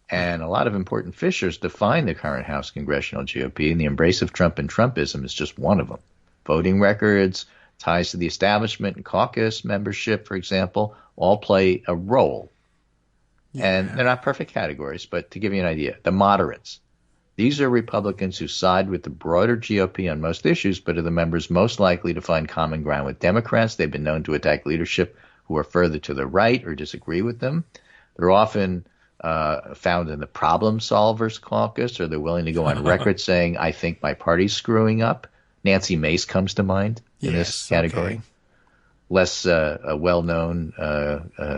And a lot of important fissures define the current House congressional GOP, and the embrace of Trump and Trumpism is just one of them. Voting records, ties to the establishment and caucus membership, for example, all play a role. Yeah. And they're not perfect categories, but to give you an idea, the moderates. These are Republicans who side with the broader GOP on most issues, but are the members most likely to find common ground with Democrats. They've been known to attack leadership who are further to the right or disagree with them. They're often found in the problem solvers caucus, or they're willing to go on record saying, I think my party's screwing up. Nancy Mace comes to mind in this category. Okay. Less well-known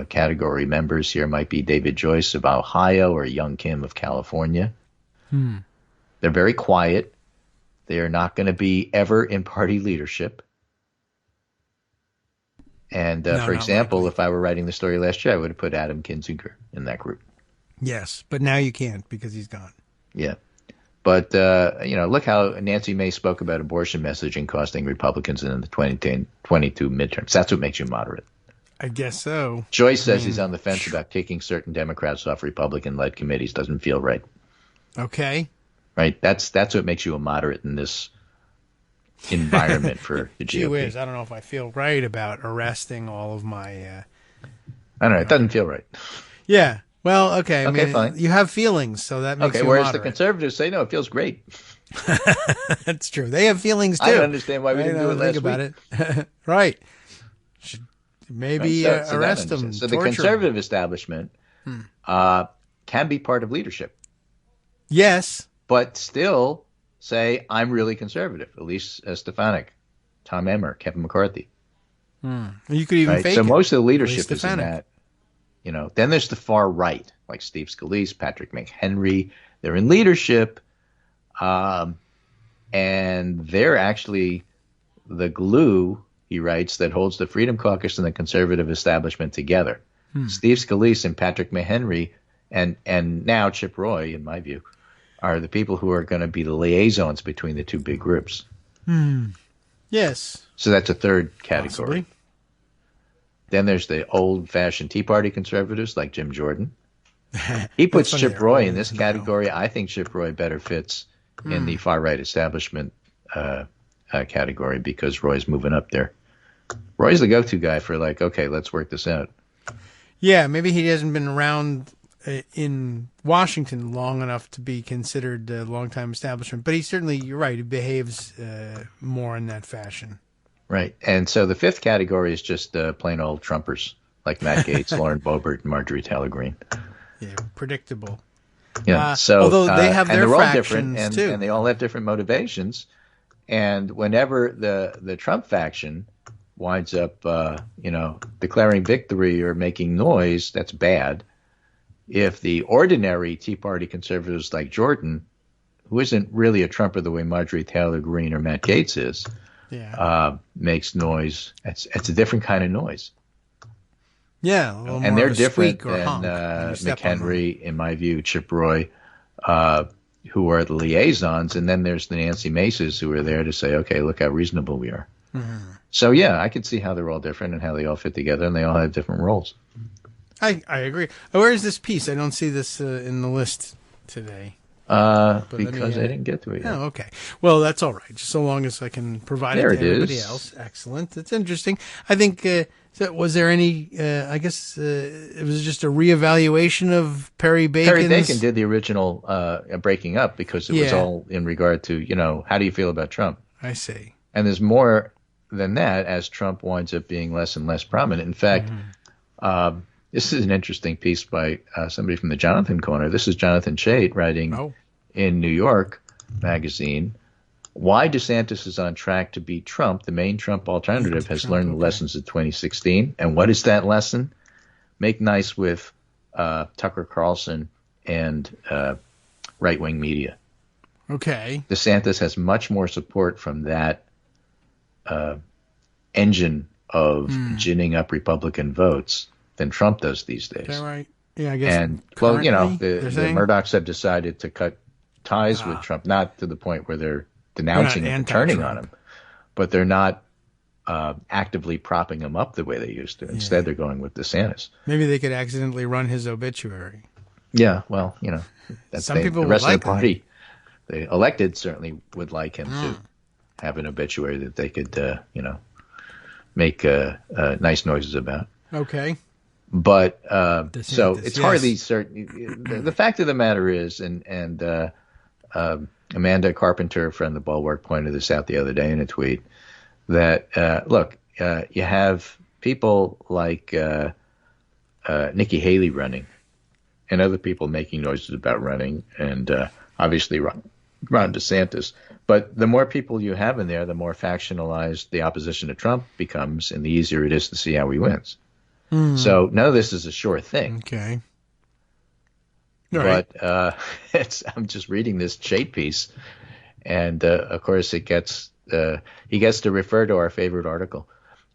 category members here might be David Joyce of Ohio or Young Kim of California. They're very quiet. They are not going to be ever in party leadership. And for example, if I were writing the story last year, I would have put Adam Kinzinger in that group. Yes, but now you can't because he's gone. Yeah. But, look how Nancy Mace spoke about abortion messaging costing Republicans in the 2022 midterms. That's what makes you moderate. I guess so. Joyce says he's on the fence about kicking certain Democrats off Republican-led committees. Doesn't feel right. Okay. Right? That's what makes you a moderate in this environment for the GOP. Gee whiz, I don't know if I feel right about arresting all of my... I don't know. It doesn't feel right. Yeah. Well, okay. Fine. You have feelings, so that makes you whereas moderate. The conservatives say, no, it feels great. That's true. They have feelings, too. I don't understand why we didn't do it last week. About it. Right. Should maybe arrest them. So the conservative establishment can be part of leadership. Yes. But still say, I'm really conservative. Elise Stefanik, Tom Emmer, Kevin McCarthy. You could even fake So it. most of the leadership is in that. Then there's the far right, like Steve Scalise, Patrick McHenry. They're in leadership, and they're actually the glue, he writes, that holds the Freedom Caucus and the conservative establishment together. Steve Scalise and Patrick McHenry, and now Chip Roy, in my view, are the people who are going to be the liaisons between the two big groups. Yes. So that's a third category. Possibly. Then there's the old-fashioned Tea Party conservatives like Jim Jordan. He puts Chip Roy in this category. I think Chip Roy better fits in the far-right establishment category because Roy's moving up there. Roy's the go-to guy for okay, let's work this out. Yeah, maybe he hasn't been around in Washington long enough to be considered a long-time establishment, but he certainly, you're right, he behaves more in that fashion. Right. And so the fifth category is just plain old Trumpers like Matt Gaetz, Lauren Boebert, and Marjorie Taylor Greene. Yeah, predictable. Yeah. Although they have their factions all different, and they all have different motivations. And whenever the Trump faction winds up, declaring victory or making noise, that's bad. If the ordinary Tea Party conservatives like Jordan, who isn't really a Trumper the way Marjorie Taylor Greene or Matt Gaetz is, makes noise, it's a different kind of noise. Yeah, and they're different than McHenry, in my view, Chip Roy, who are the liaisons, and then there's the Nancy Maces who are there to say, okay, look how reasonable we are. So, I could see how they're all different and how they all fit together, and they all have different roles. I agree. Where is this piece? I don't see this in the list today. Because I didn't get to it yet. Oh, okay. Well, that's all right. Just so long as I can provide it to everybody else. Excellent. It's interesting. I think, was there any, I guess it was just a reevaluation of Perry Bacon's... Perry Bacon did the original breaking up because it was all in regard to, how do you feel about Trump? I see. And there's more than that as Trump winds up being less and less prominent. In fact, this is an interesting piece by somebody from the Jonathan Corner. This is Jonathan Chait writing in New York magazine why DeSantis is on track to beat Trump. The main Trump alternative has learned the lessons of 2016. And what is that lesson? Make nice with Tucker Carlson and right-wing media. Okay. DeSantis has much more support from that engine of ginning up Republican votes than Trump does these days. Is that right? Yeah, I guess. And, well, you know, the Murdochs have decided to cut ties with Trump, not to the point where they're denouncing him and turning on him, but they're not actively propping him up the way they used to. Instead, they're going with DeSantis. Maybe they could accidentally run his obituary. Yeah, well, you know, that's some people the rest would of the party, the elected certainly would like him to have an obituary that they could, you know, make nice noises about. Okay. But so it's hardly certain. The fact of the matter is, and Amanda Carpenter from the Bulwark pointed this out the other day in a tweet, that look, you have people like Nikki Haley running, and other people making noises about running, and obviously Ron DeSantis. But the more people you have in there, the more factionalized the opposition to Trump becomes, and the easier it is to see how he wins. So none of this is a sure thing. Okay. But I'm just reading this Chait piece, and of course he gets to refer to our favorite article.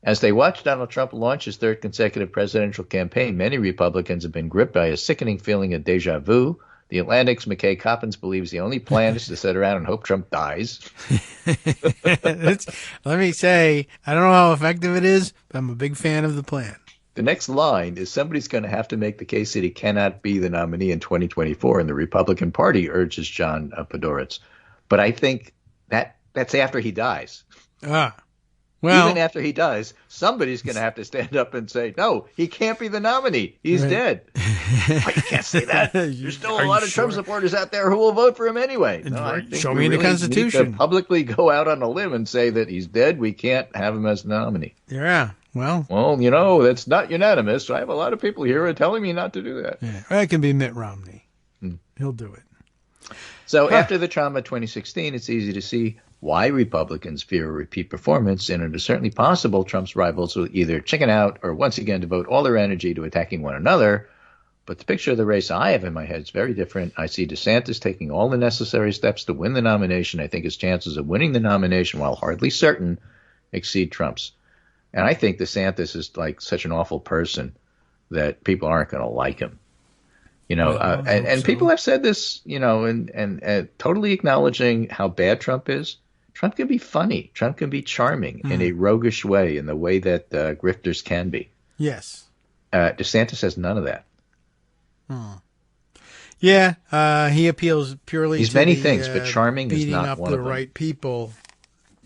As they watch Donald Trump launch his third consecutive presidential campaign, many Republicans have been gripped by a sickening feeling of deja vu. The Atlantic's McKay Coppins believes the only plan is to sit around and hope Trump dies. Let me say, I don't know how effective it is, but I'm a big fan of the plan. The next line is somebody's going to have to make the case that he cannot be the nominee in 2024 in the Republican Party, urges John Podhoretz. But I think that's after he dies. Well, even after he dies, somebody's going to have to stand up and say, no, he can't be the nominee. He's dead. But you can't say that. There's still a lot of Trump supporters out there who will vote for him anyway. No, I think show me in the Constitution. Need to publicly go out on a limb and say that he's dead. We can't have him as the nominee. Yeah. Well, you know, that's not unanimous. I have a lot of people here who are telling me not to do that. Yeah, it can be Mitt Romney. He'll do it. So after the trauma of 2016, it's easy to see why Republicans fear a repeat performance, and it is certainly possible Trump's rivals will either chicken out or once again devote all their energy to attacking one another. But the picture of the race I have in my head is very different. I see DeSantis taking all the necessary steps to win the nomination. I think his chances of winning the nomination, while hardly certain, exceed Trump's. And I think DeSantis is like such an awful person that people aren't going to like him. You know, and people have said this, you know, and totally acknowledging how bad Trump is. Trump can be funny. Trump can be charming in a roguish way, in the way that grifters can be. Yes. DeSantis has none of that. Yeah, he appeals purely He's to many the, things, but charming is not one of them. Beating up the right people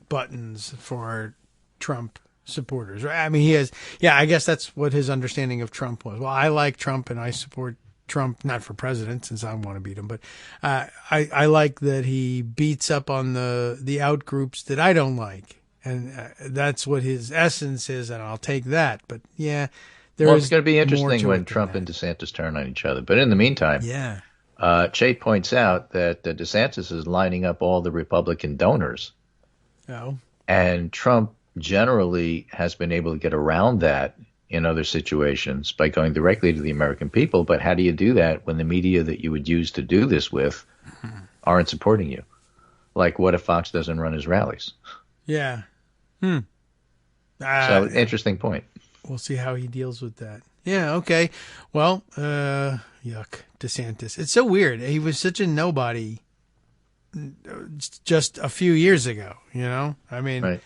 buttons for Trump supporters. I mean, he has, I guess that's what his understanding of Trump was. Well, I like Trump and I support Trump, not for president since I want to beat him, but I like that he beats up on the out groups that I don't like. And that's what his essence is, and I'll take that. But it's going to be interesting when Trump and DeSantis turn on each other. But in the meantime, Chait points out that DeSantis is lining up all the Republican donors. Oh. And Trump generally has been able to get around that in other situations by going directly to the American people. But how do you do that when the media that you would use to do this with aren't supporting you? Like, what if Fox doesn't run his rallies? Yeah. So, interesting point. We'll see how he deals with that. Yeah, okay. Well, yuck, DeSantis. It's so weird. He was such a nobody just a few years ago, you know? I mean, right.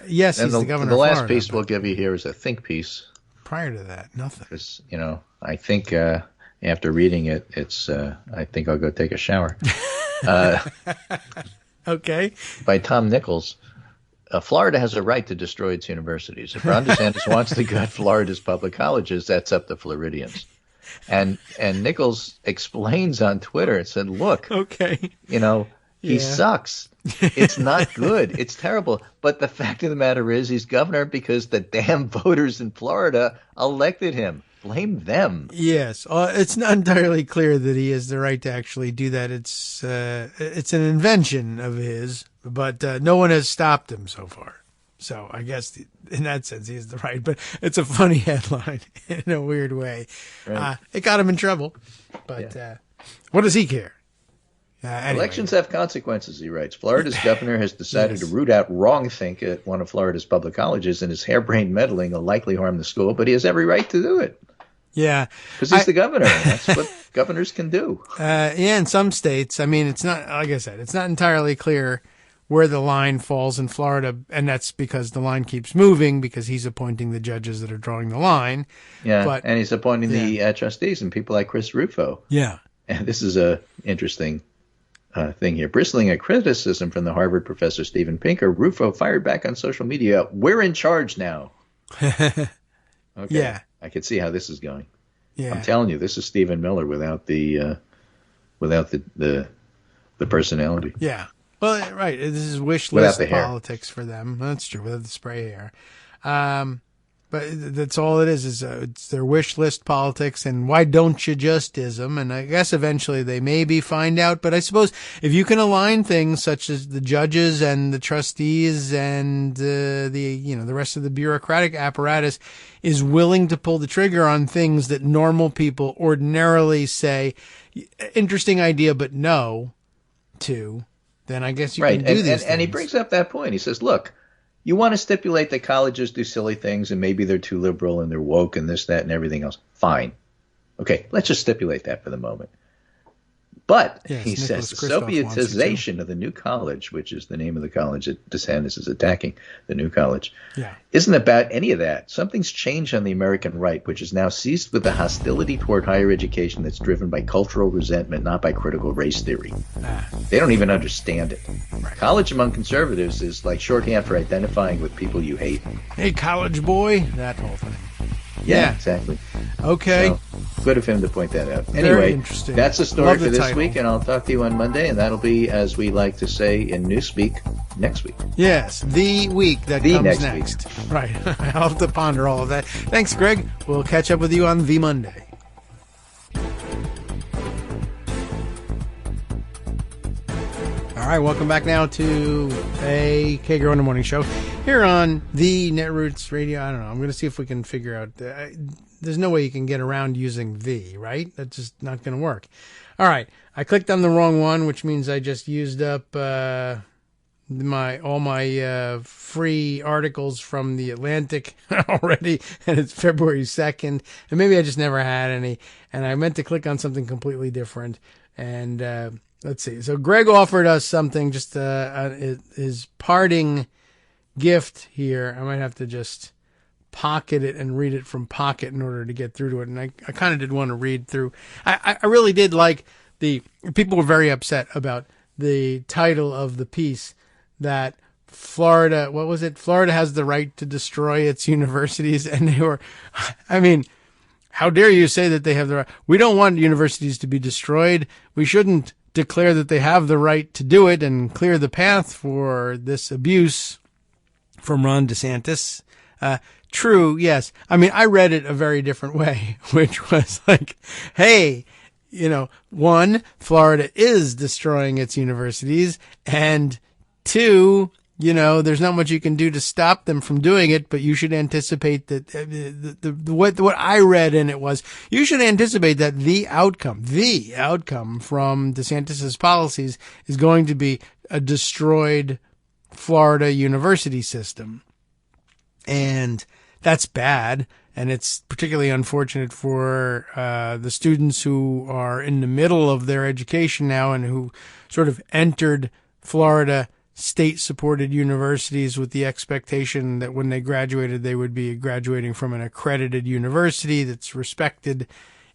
Yes, he's the governor of Florida. The last Florida, piece we'll give you here is a think piece. Prior to that, nothing. Because, you know, I think after reading it, I think I'll go take a shower. Okay. By Tom Nichols. Florida has a right to destroy its universities. If Ron DeSantis wants to gut Florida's public colleges, that's up to Floridians. And Nichols explains on Twitter and said, look, you know, he sucks. It's not good. It's terrible. But the fact of the matter is he's governor because the damn voters in Florida elected him. Blame them. Yes, it's not entirely clear that he has the right to actually do that. It's an invention of his, but no one has stopped him so far. So I guess in that sense he has the right. But it's a funny headline in a weird way. Right. It got him in trouble, but what does he care? Anyway. Elections have consequences, he writes. Florida's governor has decided to root out wrongthink at one of Florida's public colleges, and his harebrained meddling will likely harm the school, but he has every right to do it. Yeah. Because he's the governor, and that's what governors can do. In some states, I mean, it's not, like I said, it's not entirely clear where the line falls in Florida, and that's because the line keeps moving because he's appointing the judges that are drawing the line. Yeah, and he's appointing the trustees and people like Chris Rufo. Yeah. And this is a interesting thing here. Bristling at criticism from the Harvard professor Steven Pinker, Rufo fired back on social media, "We're in charge now." Okay. Yeah. I can see how this is going. Yeah. I'm telling you, this is Stephen Miller without the personality. Yeah. Well, right. This is wish list politics for them. That's true. Without the spray hair. But that's all it is it's their wish list politics and why don't you just-ism. And I guess eventually they maybe find out. But I suppose if you can align things such as the judges and the trustees and the rest of the bureaucratic apparatus is willing to pull the trigger on things that normal people ordinarily say, interesting idea, but no to, then I guess you can do these things. And he brings up that point. He says, look, you want to stipulate that colleges do silly things and maybe they're too liberal and they're woke and this, that, and everything else. Fine. Okay, let's just stipulate that for the moment. But, he says, the Sovietization of the new college, which is the name of the college that DeSantis is attacking, the new college, isn't about any of that. Something's changed on the American right, which is now seized with the hostility toward higher education that's driven by cultural resentment, not by critical race theory. They don't even understand it. Right. College among conservatives is like shorthand for identifying with people you hate. Hey, college boy, that whole thing. Yeah, exactly. Okay. So, good of him to point that out. Very anyway, interesting. That's the story for this title. week, and I'll talk to you on Monday, and that'll be, as we like to say in Newspeak, next week. Yes, the week that comes next. Week. Right. I'll have to ponder all of that. Thanks, Greg. We'll catch up with you on the Monday. All right, welcome back now to a Kagro in the Morning Show here on the Netroots Radio. I don't know. I'm going to see if we can figure out. There's no way you can get around using the, right? That's just not going to work. All right, I clicked on the wrong one, which means I just used up all my free articles from the Atlantic already, and it's February 2nd, and maybe I just never had any, and I meant to click on something completely different, and let's see. So Greg offered us something, just his parting gift here. I might have to just pocket it and read it from Pocket in order to get through to it. And I kind of did want to read through. I really did like people were very upset about the title of the piece that Florida, what was it? Florida has the right to destroy its universities. And they were, I mean, how dare you say that they have the right? We don't want universities to be destroyed. We shouldn't declare that they have the right to do it and clear the path for this abuse from Ron DeSantis. True, yes. I mean, I read it a very different way, which was like, hey, one, Florida is destroying its universities, and two, there's not much you can do to stop them from doing it, but you should anticipate that what I read in it was you should anticipate that the outcome from DeSantis's policies is going to be a destroyed Florida university system. And that's bad. And it's particularly unfortunate for the students who are in the middle of their education now and who sort of entered Florida state-supported universities with the expectation that when they graduated, they would be graduating from an accredited university that's respected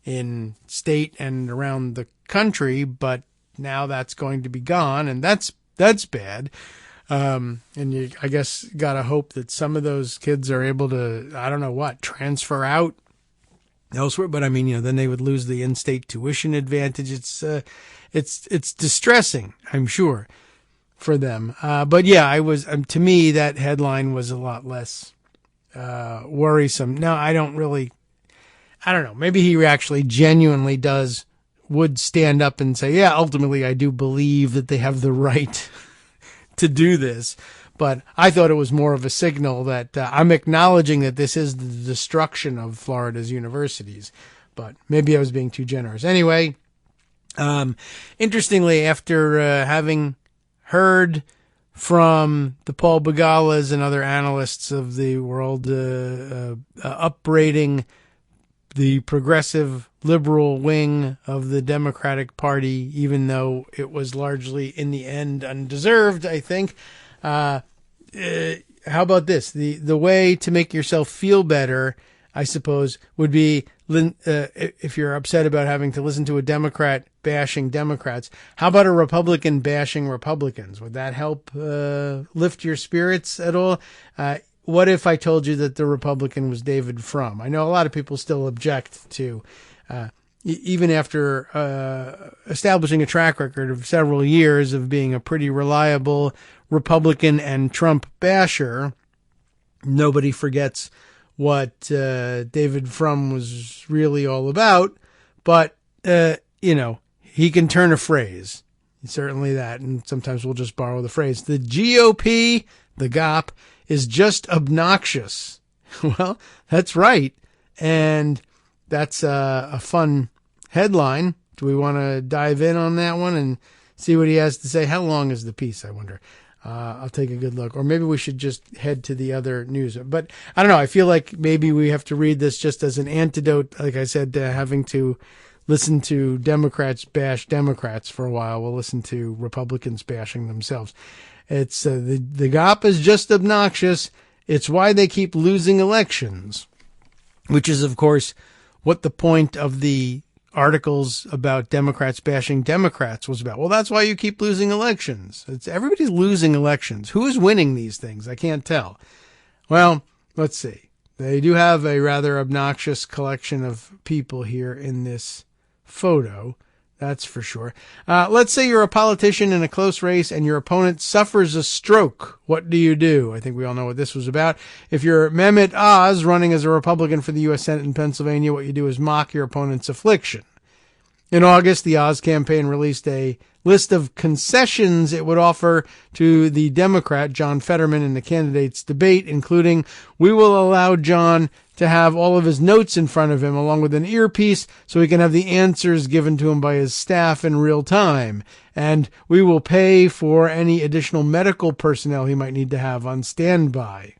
in state and around the country. But now that's going to be gone, and that's bad. And you, I guess, gotta hope that some of those kids are able to, I don't know what, transfer out elsewhere. But I mean, then they would lose the in-state tuition advantage. It's distressing, I'm sure, for them. But yeah, to me, that headline was a lot less worrisome. Now, I I don't know, maybe he actually genuinely would stand up and say, yeah, ultimately I do believe that they have the right to do this. But I thought it was more of a signal that I'm acknowledging that this is the destruction of Florida's universities. But maybe I was being too generous. Anyway, interestingly, after having heard from the Paul Bagalas and other analysts of the world upbraiding the progressive liberal wing of the Democratic Party, even though it was largely in the end undeserved, I think. How about this? The way to make yourself feel better, I suppose, would be if you're upset about having to listen to a Democrat bashing Democrats, how about a Republican bashing Republicans? Would that help lift your spirits at all? What if I told you that the Republican was David Frum? I know a lot of people still object to, even after establishing a track record of several years of being a pretty reliable Republican and Trump basher, nobody forgets what David Frum was really all about. But, he can turn a phrase. Certainly that. And sometimes we'll just borrow the phrase. The GOP, the GOP, is just obnoxious. Well, that's right. And that's a fun headline. Do we want to dive in on that one and see what he has to say? How long is the piece, I wonder? I'll take a good look. Or maybe we should just head to the other news. But I don't know. I feel like maybe we have to read this just as an antidote, like I said, to having to listen to Democrats bash Democrats for a while. We'll listen to Republicans bashing themselves. It's the GOP is just obnoxious. It's why they keep losing elections, which is, of course, what the point of the articles about Democrats bashing Democrats was about. Well, that's why you keep losing elections. Everybody's losing elections. Who is winning these things? I can't tell. Well, let's see. They do have a rather obnoxious collection of people here in this photo. That's for sure. Let's say you're a politician in a close race and your opponent suffers a stroke. What do you do? I think we all know what this was about. If you're Mehmet Oz running as a Republican for the U.S. Senate in Pennsylvania, what you do is mock your opponent's affliction. In August, the Oz campaign released a list of concessions it would offer to the Democrat, John Fetterman, in the candidates' debate, including, we will allow John to have all of his notes in front of him, along with an earpiece, so he can have the answers given to him by his staff in real time. And we will pay for any additional medical personnel he might need to have on standby.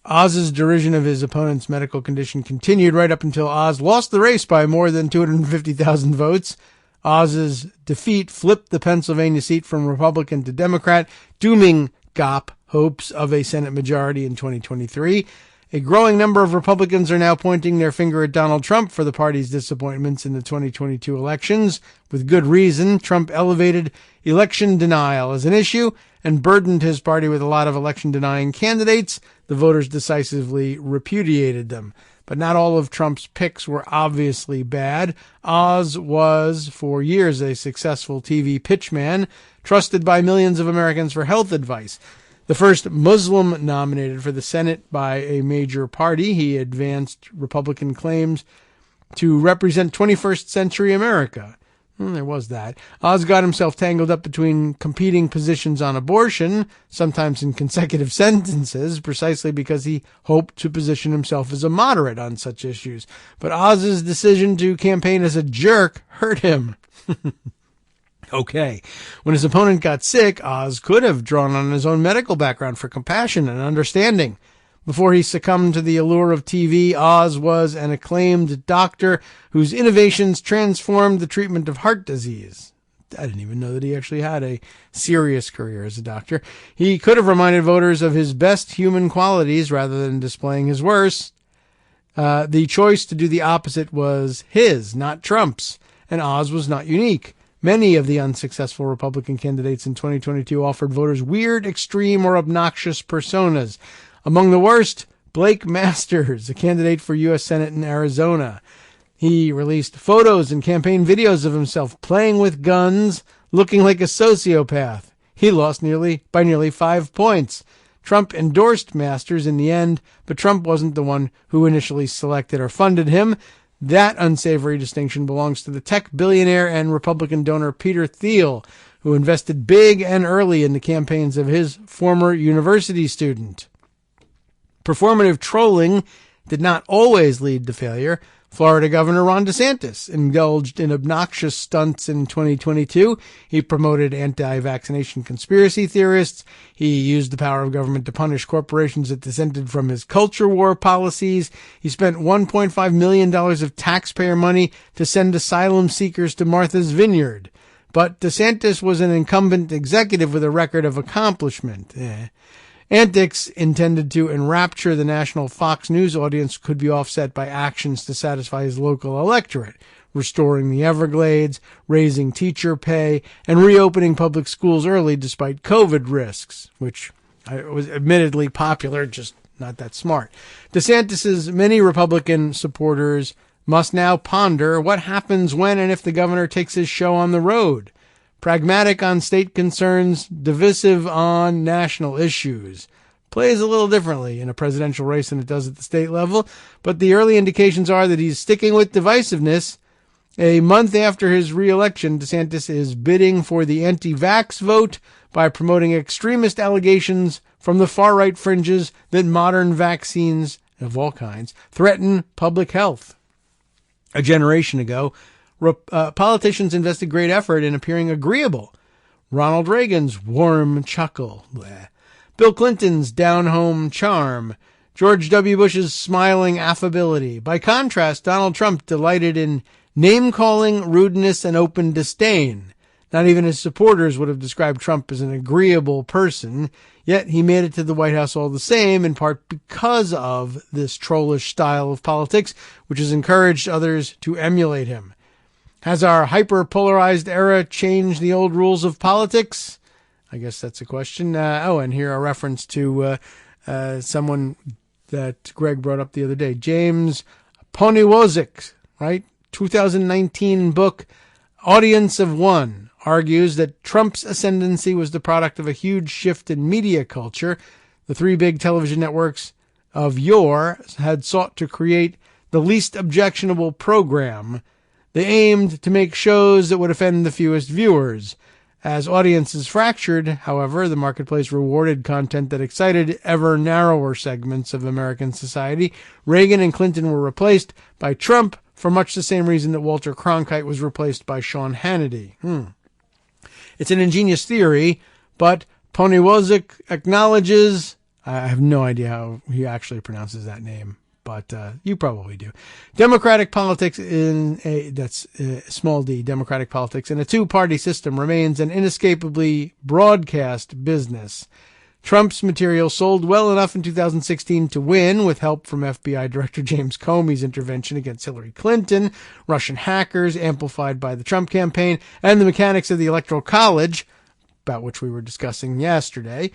Oz's derision of his opponent's medical condition continued right up until Oz lost the race by more than 250,000 votes. Oz's defeat flipped the Pennsylvania seat from Republican to Democrat, dooming GOP hopes of a Senate majority in 2023. A growing number of Republicans are now pointing their finger at Donald Trump for the party's disappointments in the 2022 elections. With good reason, Trump elevated election denial as an issue and burdened his party with a lot of election-denying candidates. The voters decisively repudiated them. But not all of Trump's picks were obviously bad. Oz was, for years, a successful TV pitchman, trusted by millions of Americans for health advice. The first Muslim nominated for the Senate by a major party, he advanced Republican claims to represent 21st century America. There was that. Oz got himself tangled up between competing positions on abortion, sometimes in consecutive sentences, precisely because he hoped to position himself as a moderate on such issues. But Oz's decision to campaign as a jerk hurt him. Okay. When his opponent got sick, Oz could have drawn on his own medical background for compassion and understanding. Before he succumbed to the allure of TV, Oz was an acclaimed doctor whose innovations transformed the treatment of heart disease. I didn't even know that he actually had a serious career as a doctor. He could have reminded voters of his best human qualities rather than displaying his worst. The choice to do the opposite was his, not Trump's, and Oz was not unique. Many of the unsuccessful Republican candidates in 2022 offered voters weird, extreme, or obnoxious personas. Among the worst, Blake Masters, a candidate for U.S. Senate in Arizona. He released photos and campaign videos of himself playing with guns, looking like a sociopath. He lost by nearly 5 points. Trump endorsed Masters in the end, but Trump wasn't the one who initially selected or funded him. That unsavory distinction belongs to the tech billionaire and Republican donor Peter Thiel, who invested big and early in the campaigns of his former university student. Performative trolling did not always lead to failure. Florida Governor Ron DeSantis indulged in obnoxious stunts in 2022. He promoted anti-vaccination conspiracy theorists. He used the power of government to punish corporations that dissented from his culture war policies. He spent $1.5 million of taxpayer money to send asylum seekers to Martha's Vineyard. But DeSantis was an incumbent executive with a record of accomplishment. Antics intended to enrapture the national Fox News audience could be offset by actions to satisfy his local electorate, restoring the Everglades, raising teacher pay, and reopening public schools early despite COVID risks, which was admittedly popular, just not that smart. DeSantis's many Republican supporters must now ponder what happens when and if the governor takes his show on the road. Pragmatic on state concerns, divisive on national issues. Plays a little differently in a presidential race than it does at the state level, but the early indications are that he's sticking with divisiveness. A month after his re-election, DeSantis is bidding for the anti-vax vote by promoting extremist allegations from the far-right fringes that modern vaccines of all kinds threaten public health. A generation ago, politicians invested great effort in appearing agreeable. Ronald Reagan's warm chuckle. Bleh. Bill Clinton's down-home charm. George W. Bush's smiling affability. By contrast, Donald Trump delighted in name-calling, rudeness, and open disdain. Not even his supporters would have described Trump as an agreeable person, yet he made it to the White House all the same, in part because of this trollish style of politics, which has encouraged others to emulate him. Has our hyper-polarized era changed the old rules of politics? I guess that's a question. And here a reference to someone that Greg brought up the other day. James Poniwozik, right? 2019 book, Audience of One, argues that Trump's ascendancy was the product of a huge shift in media culture. The three big television networks of yore had sought to create the least objectionable program. They aimed to make shows that would offend the fewest viewers. As audiences fractured, however, the marketplace rewarded content that excited ever narrower segments of American society. Reagan and Clinton were replaced by Trump for much the same reason that Walter Cronkite was replaced by Sean Hannity. It's an ingenious theory, but Poniwozik acknowledges, I have no idea how he actually pronounces that name, but you probably do. Democratic politics small d, democratic politics in a two-party system remains an inescapably broadcast business. Trump's material sold well enough in 2016 to win, with help from FBI Director James Comey's intervention against Hillary Clinton, Russian hackers amplified by the Trump campaign, and the mechanics of the Electoral College, about which we were discussing yesterday.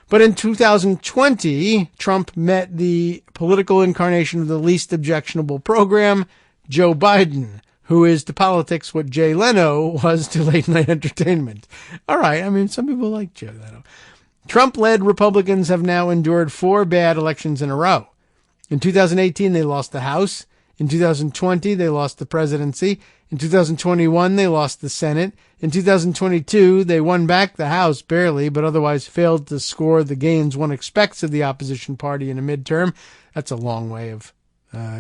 But in 2020, Trump met the political incarnation of the least objectionable program, Joe Biden, who is to politics what Jay Leno was to late-night entertainment. All right, I mean, some people like Jay Leno. Trump-led Republicans have now endured 4 bad elections in a row. In 2018, they lost the House. In 2020, they lost the presidency. In 2021, they lost the Senate. In 2022, they won back the House, barely, but otherwise failed to score the gains one expects of the opposition party in a midterm. That's a long way of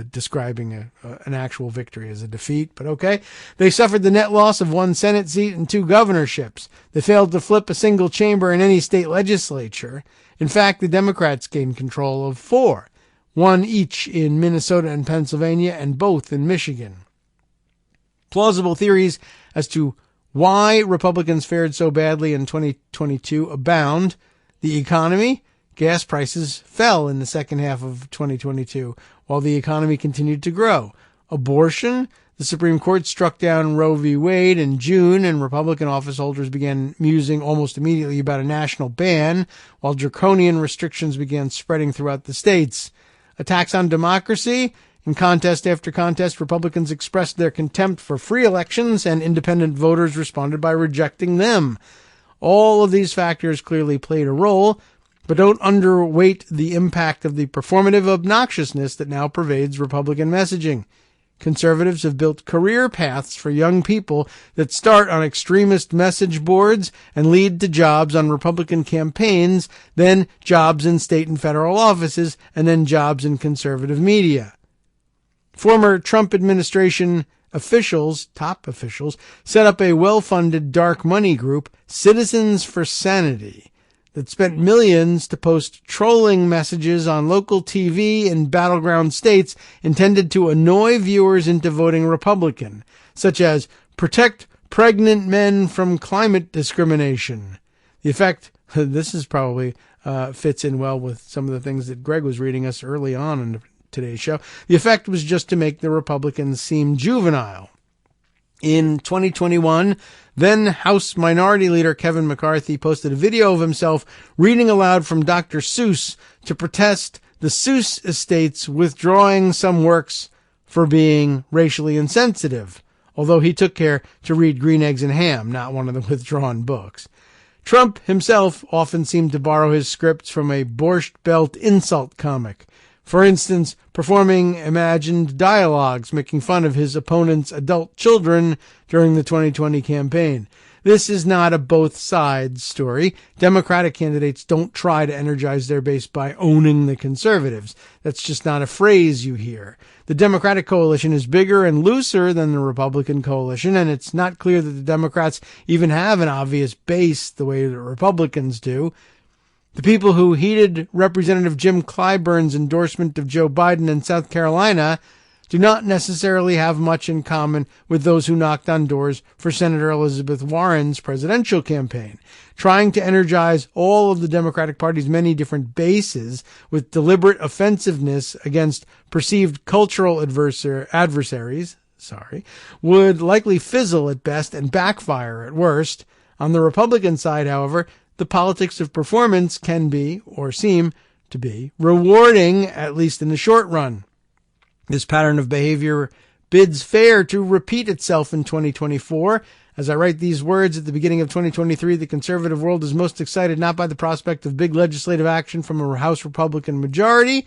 describing an actual victory as a defeat, but okay. They suffered the net loss of 1 Senate seat and 2 governorships. They failed to flip a single chamber in any state legislature. In fact, the Democrats gained control of 4, 1 each in Minnesota and Pennsylvania, and both in Michigan. Plausible theories as to why Republicans fared so badly in 2022 abound. The economy. Gas prices fell in the second half of 2022, while the economy continued to grow. Abortion. The Supreme Court struck down Roe v. Wade in June, and Republican office holders began musing almost immediately about a national ban, while draconian restrictions began spreading throughout the states. Attacks on democracy. In contest after contest, Republicans expressed their contempt for free elections, and independent voters responded by rejecting them. All of these factors clearly played a role, but don't underweight the impact of the performative obnoxiousness that now pervades Republican messaging. Conservatives have built career paths for young people that start on extremist message boards and lead to jobs on Republican campaigns, then jobs in state and federal offices, and then jobs in conservative media. Former Trump administration officials, top officials, set up a well-funded dark money group, Citizens for Sanity, that spent millions to post trolling messages on local TV in battleground states intended to annoy viewers into voting Republican, such as protect pregnant men from climate discrimination. The effect, this is probably fits in well with some of the things that Greg was reading us early on in today's show. The effect was just to make the Republicans seem juvenile. In 2021, then House Minority Leader Kevin McCarthy posted a video of himself reading aloud from Dr. Seuss to protest the Seuss estates withdrawing some works for being racially insensitive, although he took care to read Green Eggs and Ham, not one of the withdrawn books. Trump himself often seemed to borrow his scripts from a Borscht Belt insult comic. For instance, performing imagined dialogues making fun of his opponent's adult children during the 2020 campaign. This is not a both sides story. Democratic candidates don't try to energize their base by owning the conservatives. That's just not a phrase you hear. The Democratic coalition is bigger and looser than the Republican coalition, and it's not clear that the Democrats even have an obvious base the way the Republicans do. The people who heeded Representative Jim Clyburn's endorsement of Joe Biden in South Carolina do not necessarily have much in common with those who knocked on doors for Senator Elizabeth Warren's presidential campaign, trying to energize all of the Democratic Party's many different bases with deliberate offensiveness against perceived cultural adversaries, would likely fizzle at best and backfire at worst. On the Republican side, however, the politics of performance can be, or seem to be, rewarding, at least in the short run. This pattern of behavior bids fair to repeat itself in 2024. As I write these words at the beginning of 2023, the conservative world is most excited not by the prospect of big legislative action from a House Republican majority,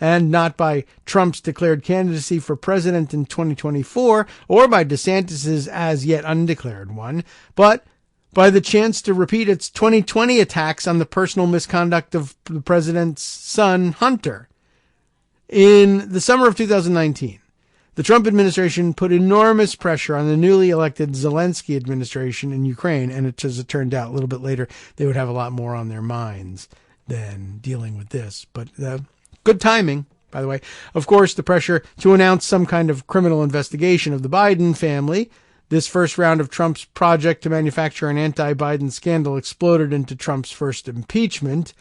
and not by Trump's declared candidacy for president in 2024, or by DeSantis's as yet undeclared one, but by the chance to repeat its 2020 attacks on the personal misconduct of the president's son, Hunter. In the summer of 2019, the Trump administration put enormous pressure on the newly elected Zelensky administration in Ukraine, and as it turned out, a little bit later, they would have a lot more on their minds than dealing with this. But good timing, by the way. Of course, the pressure to announce some kind of criminal investigation of the Biden family. This first round of Trump's project to manufacture an anti-Biden scandal exploded into Trump's first impeachment.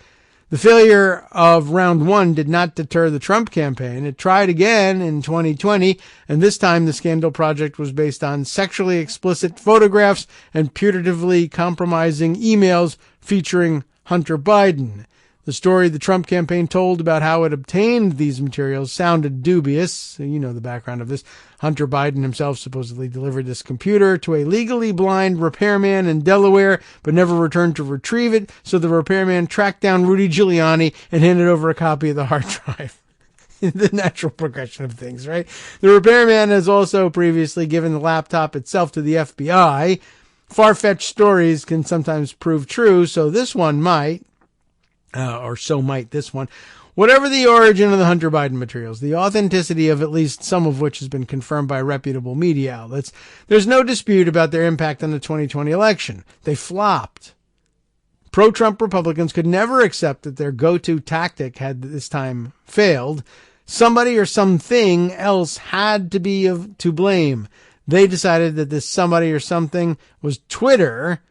The failure of round one did not deter the Trump campaign. It tried again in 2020, and this time the scandal project was based on sexually explicit photographs and putatively compromising emails featuring Hunter Biden. The story the Trump campaign told about how it obtained these materials sounded dubious. You know the background of this. Hunter Biden himself supposedly delivered this computer to a legally blind repairman in Delaware, but never returned to retrieve it, so the repairman tracked down Rudy Giuliani and handed over a copy of the hard drive. The natural progression of things, right? The repairman has also previously given the laptop itself to the FBI. Far-fetched stories can sometimes prove true, so this one might. Or so might this one. Whatever the origin of the Hunter Biden materials, the authenticity of at least some of which has been confirmed by reputable media outlets, there's no dispute about their impact on the 2020 election. They flopped. Pro-Trump Republicans could never accept that their go-to tactic had this time failed. Somebody or something else had to be to blame. They decided that this somebody or something was Twitter,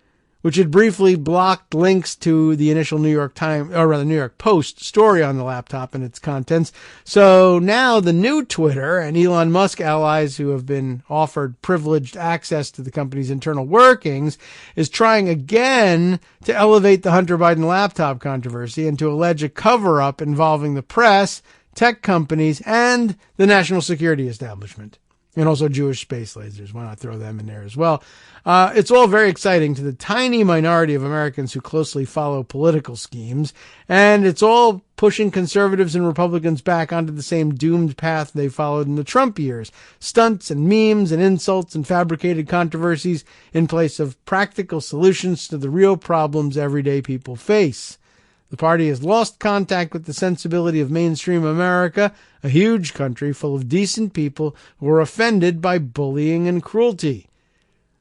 which had briefly blocked links to the initial New York Post story on the laptop and its contents. So now the new Twitter and Elon Musk allies who have been offered privileged access to the company's internal workings is trying again to elevate the Hunter Biden laptop controversy and to allege a cover-up involving the press, tech companies, and the national security establishment. And also Jewish space lasers. Why not throw them in there as well? It's all very exciting to the tiny minority of Americans who closely follow political schemes. And it's all pushing conservatives and Republicans back onto the same doomed path they followed in the Trump years. Stunts and memes and insults and fabricated controversies in place of practical solutions to the real problems everyday people face. The party has lost contact with the sensibility of mainstream America, a huge country full of decent people who are offended by bullying and cruelty.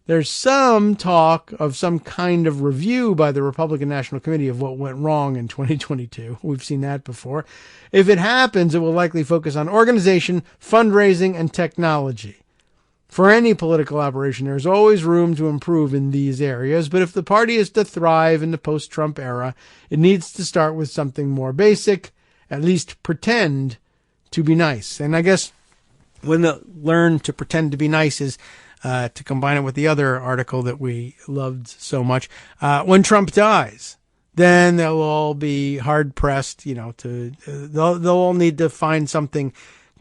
There's some talk of some kind of review by the Republican National Committee of what went wrong in 2022. We've seen that before. If it happens, it will likely focus on organization, fundraising, and technology. For any political operation, there's always room to improve in these areas, but if the party is to thrive in the post-Trump era, it needs to start with something more basic, at least pretend to be nice. And I guess when the learn to pretend to be nice is to combine it with the other article that we loved so much. When Trump dies, then they'll all be hard-pressed, they'll all need to find something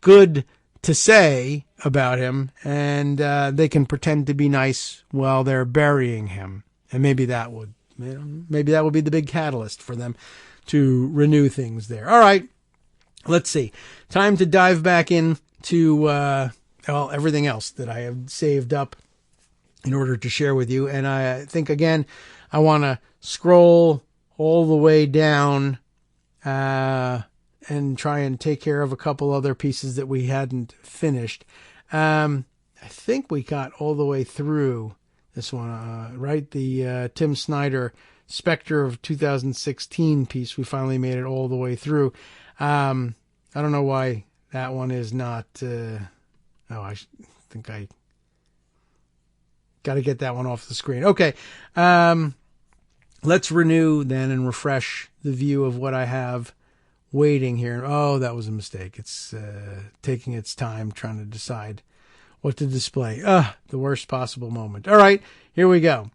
good to say about him, and they can pretend to be nice while they're burying him. And maybe that would be the big catalyst for them to renew things there. All right, let's see. Time to dive back into everything else that I have saved up in order to share with you. And I think, again, I want to scroll all the way down and try and take care of a couple other pieces that we hadn't finished. I think we got all the way through this one, right? The Tim Snyder Spectre of 2016 piece. We finally made it all the way through. I don't know why that one is not... I think I got to get that one off the screen. Okay. Let's renew then and refresh the view of what I have waiting here. Oh, that was a mistake. It's taking its time trying to decide what to display. The worst possible moment. All right, here we go.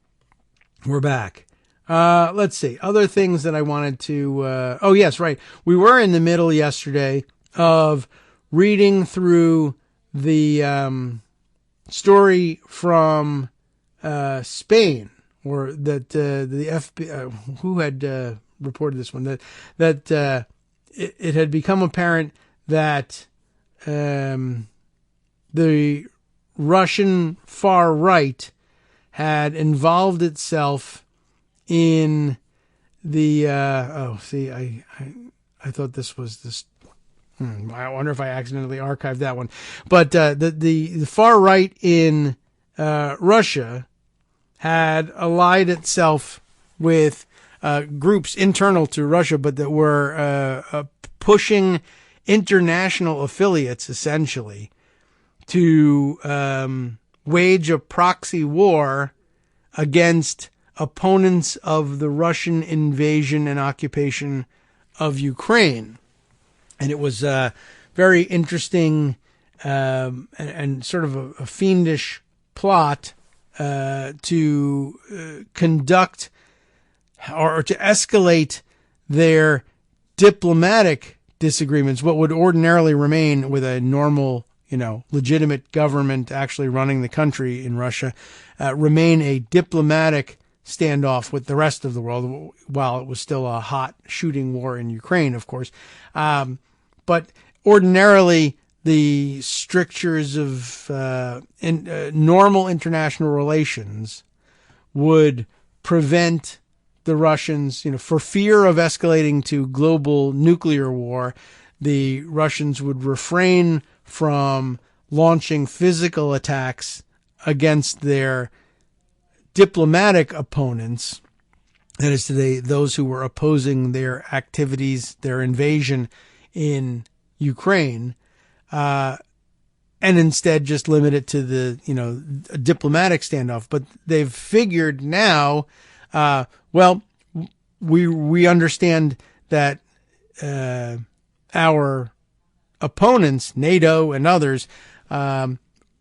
We're back. Let's see. Other things that I wanted to... oh, yes, right. We were in the middle yesterday of reading through the story from Spain, or that the FBI... who had reported this one? That it had become apparent that the Russian far right had involved itself in the I thought this was this. I wonder if I accidentally archived that one. But the far right in Russia had allied itself with groups internal to Russia, but that were pushing international affiliates, essentially, to wage a proxy war against opponents of the Russian invasion and occupation of Ukraine. And it was very interesting and sort of a fiendish plot to conduct or to escalate their diplomatic disagreements, what would ordinarily remain with a normal, legitimate government actually running the country in Russia, remain a diplomatic standoff with the rest of the world, while it was still a hot shooting war in Ukraine, of course. But ordinarily, the strictures of normal international relations would prevent the Russians, for fear of escalating to global nuclear war, the Russians would refrain from launching physical attacks against their diplomatic opponents, that is to say, those who were opposing their activities, their invasion in Ukraine, and instead just limit it to the, a diplomatic standoff. But they've figured now, we understand that our opponents, NATO and others,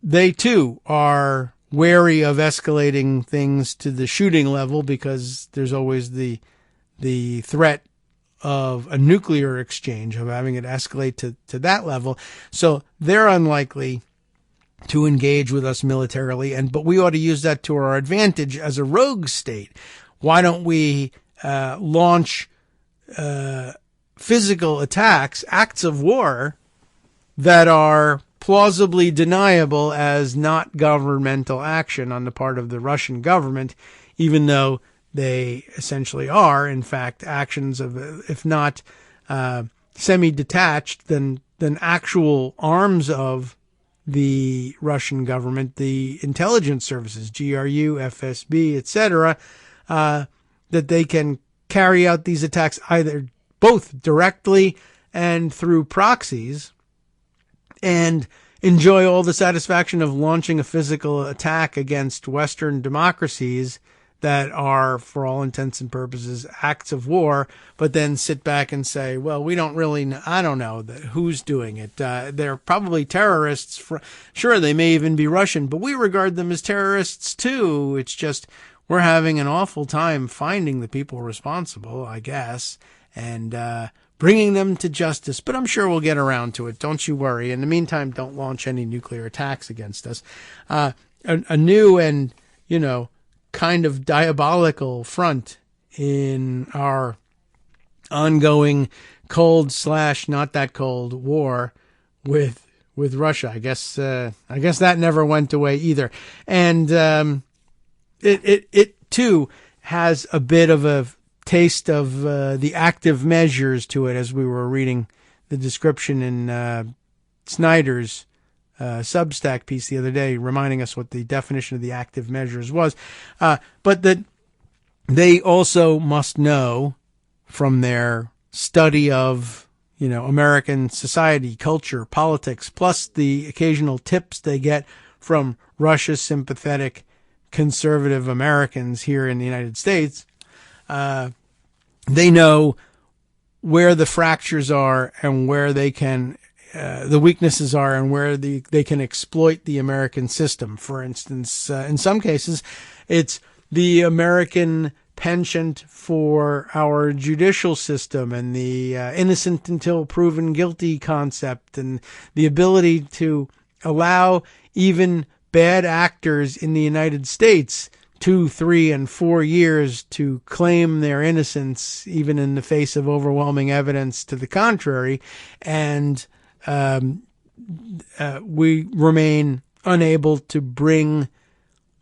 they too are wary of escalating things to the shooting level, because there's always the threat of a nuclear exchange, of having it escalate to that level. So they're unlikely to engage with us militarily, but we ought to use that to our advantage as a rogue state. Why don't we launch physical attacks, acts of war that are plausibly deniable as not governmental action on the part of the Russian government, even though they essentially are, in fact, actions of, if not semi-detached, then actual arms of the Russian government, the intelligence services, GRU, FSB, etc., that they can carry out these attacks either both directly and through proxies, and enjoy all the satisfaction of launching a physical attack against Western democracies that are, for all intents and purposes, acts of war, but then sit back and say, well, we don't really know, I don't know who's doing it. They're probably terrorists. Sure, they may even be Russian, but we regard them as terrorists too. It's just we're having an awful time finding the people responsible, I guess, and bringing them to justice. But I'm sure we'll get around to it. Don't you worry. In the meantime, don't launch any nuclear attacks against us. A new and, kind of diabolical front in our ongoing cold/not that cold war with Russia. I guess that never went away either. And it too has a bit of a taste of the active measures to it, as we were reading the description in Snyder's Substack piece the other day, reminding us what the definition of the active measures was. But that they also must know from their study of, American society, culture, politics, plus the occasional tips they get from Russia sympathetic conservative Americans here in the United States. They know where the fractures are and where they can the weaknesses are and where they can exploit the American system. For instance, in some cases, it's the American penchant for our judicial system and the innocent until proven guilty concept, and the ability to allow even bad actors in the United States 2, 3, and 4 years to claim their innocence, even in the face of overwhelming evidence to the contrary, and we remain unable to bring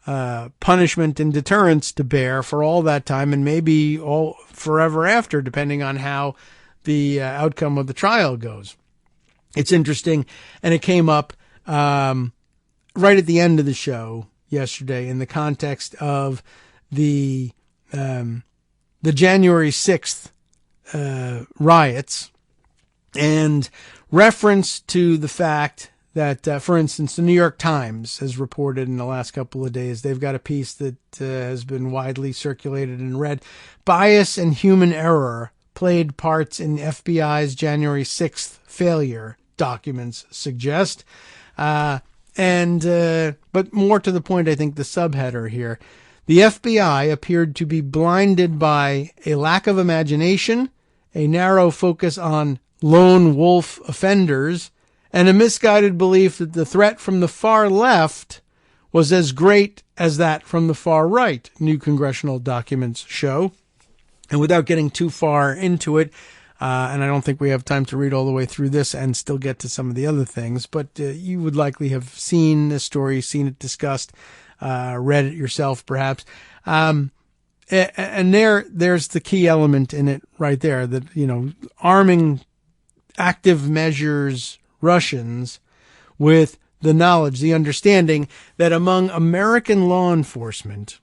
punishment and deterrence to bear for all that time, and maybe all forever after, depending on how the outcome of the trial goes. It's interesting, and it came up right at the end of the show yesterday in the context of the January 6th riots, and reference to the fact that, for instance, the New York Times has reported in the last couple of days, they've got a piece that has been widely circulated and read, bias and human error played parts in the FBI's January 6th failure, documents suggest. But more to the point, I think the subheader here, the FBI appeared to be blinded by a lack of imagination, a narrow focus on lone wolf offenders, and a misguided belief that the threat from the far left was as great as that from the far right, new congressional documents show. And without getting too far into it, and I don't think we have time to read all the way through this and still get to some of the other things, but you would likely have seen this story, seen it discussed, read it yourself perhaps. And there's the key element in it right there, that, arming active measures Russians with the knowledge, the understanding that among American law enforcement,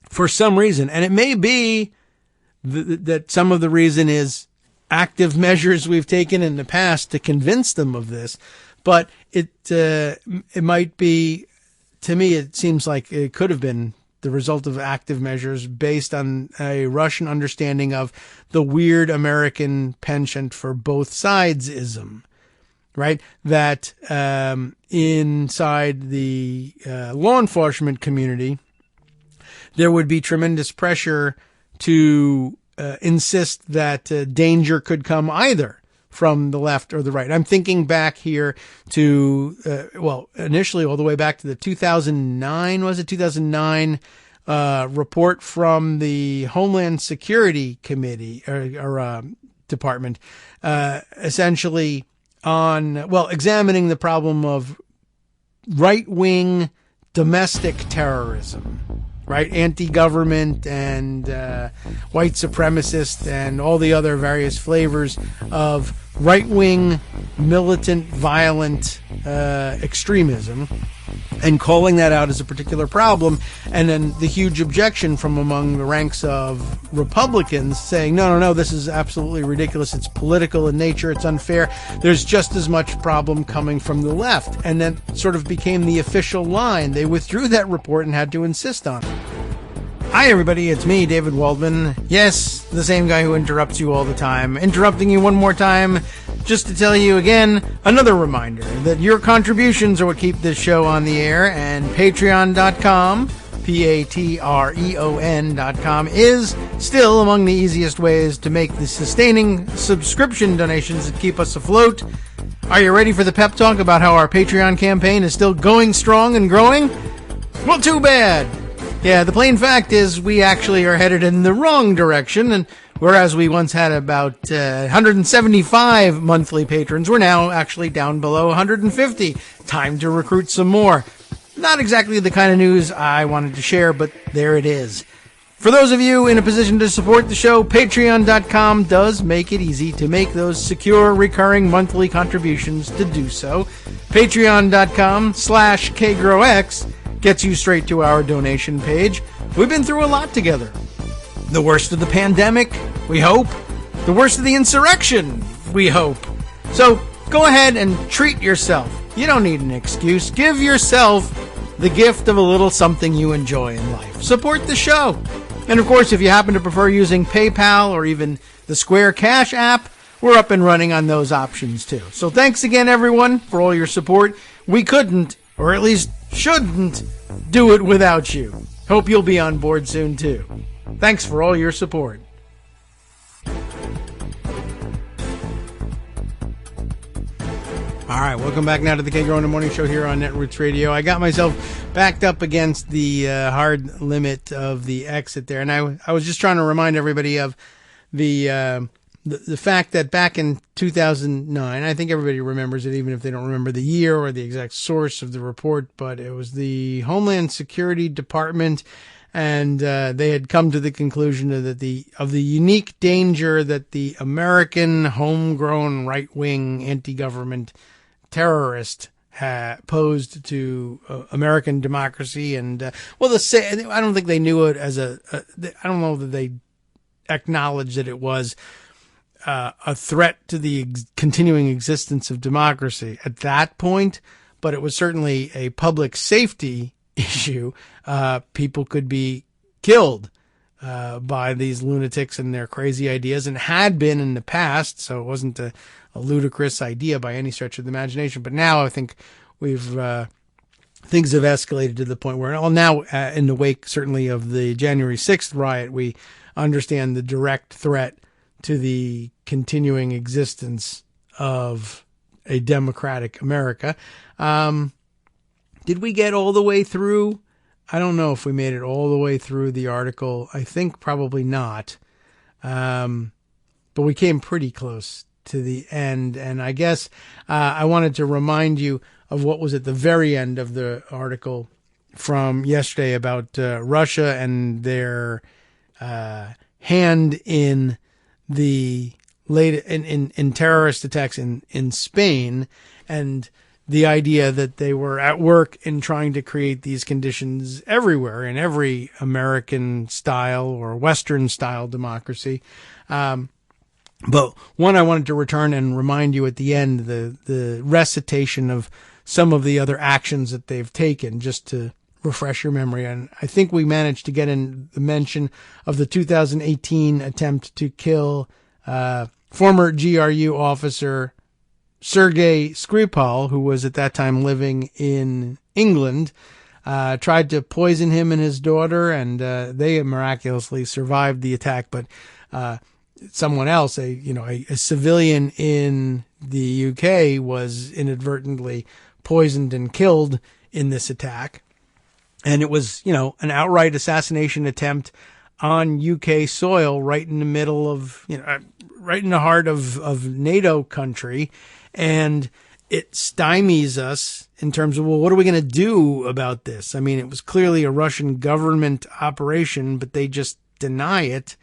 for some reason, and it may be that some of the reason is active measures we've taken in the past to convince them of this, but it might be, to me, it seems like it could have been the result of active measures based on a Russian understanding of the weird American penchant for both sides-ism, right? That inside the law enforcement community, there would be tremendous pressure to insist that danger could come either from the left or the right. I'm thinking back here to, initially all the way back to the 2009 report from the Homeland Security Committee or Department, essentially on, examining the problem of right-wing domestic terrorism, right? Anti-government and white supremacist and all the other various flavors of right-wing, militant, violent extremism, and calling that out as a particular problem. And then the huge objection from among the ranks of Republicans saying, no, this is absolutely ridiculous. It's political in nature. It's unfair. There's just as much problem coming from the left. And then sort of became the official line. They withdrew that report and had to insist on it. Hi, everybody. It's me, David Waldman. Yes, the same guy who interrupts you all the time. Interrupting you one more time just to tell you again, another reminder that your contributions are what keep this show on the air, and patreon.com, patreon.com, is still among the easiest ways to make the sustaining subscription donations that keep us afloat. Are you ready for the pep talk about how our Patreon campaign is still going strong and growing? Well, too bad. Yeah, the plain fact is we actually are headed in the wrong direction, and whereas we once had about 175 monthly patrons, we're now actually down below 150. Time to recruit some more. Not exactly the kind of news I wanted to share, but there it is. For those of you in a position to support the show, patreon.com does make it easy to make those secure, recurring monthly contributions to do so. Patreon.com/KagroX gets you straight to our donation page. We've been through a lot together. The worst of the pandemic, we hope. The worst of the insurrection, we hope. So go ahead and treat yourself. You don't need an excuse. Give yourself the gift of a little something you enjoy in life. Support the show. And of course, if you happen to prefer using PayPal or even the Square Cash app, we're up and running on those options too. So thanks again, everyone, for all your support. We couldn't, or at least shouldn't, do it without you. Hope you'll be on board soon too. Thanks for all your support. All right, welcome back now to the Kagro in the Morning Show here on Netroots Radio. I got myself backed up against the hard limit of the exit there, and I was just trying to remind everybody of the fact that back in 2009, I think everybody remembers it, even if they don't remember the year or the exact source of the report, but it was the Homeland Security Department, and they had come to the conclusion of the unique danger that the American homegrown right-wing anti-government terrorist posed to American democracy. And I don't think they knew it as I don't know that they acknowledged that it was a threat to the continuing existence of democracy at that point, but it was certainly a public safety issue. People could be killed by these lunatics and their crazy ideas, and had been in the past, so it wasn't a ludicrous idea by any stretch of the imagination. But now I think things have escalated to the point where, now in the wake certainly of the January 6th riot, we understand the direct threat to the continuing existence of a democratic America. Did we get all the way through? I don't know if we made it all the way through the article. I think probably not. But we came pretty close to the end. And I guess I wanted to remind you of what was at the very end of the article from yesterday about Russia and their hand in the in terrorist attacks in Spain, and the idea that they were at work in trying to create these conditions everywhere in every American style or Western style democracy. But one, I wanted to return and remind you at the end, the recitation of some of the other actions that they've taken, just to refresh your memory. And I think we managed to get in the mention of the 2018 attempt to kill former GRU officer Sergei Skripal, who was at that time living in England. Tried to poison him and his daughter, and they miraculously survived the attack. But someone else, a civilian in the UK was inadvertently poisoned and killed in this attack. And it was, an outright assassination attempt on UK soil, right in the middle of, right in the heart of NATO country. And it stymies us in terms of, well, what are we going to do about this? I mean, it was clearly a Russian government operation, but they just deny it.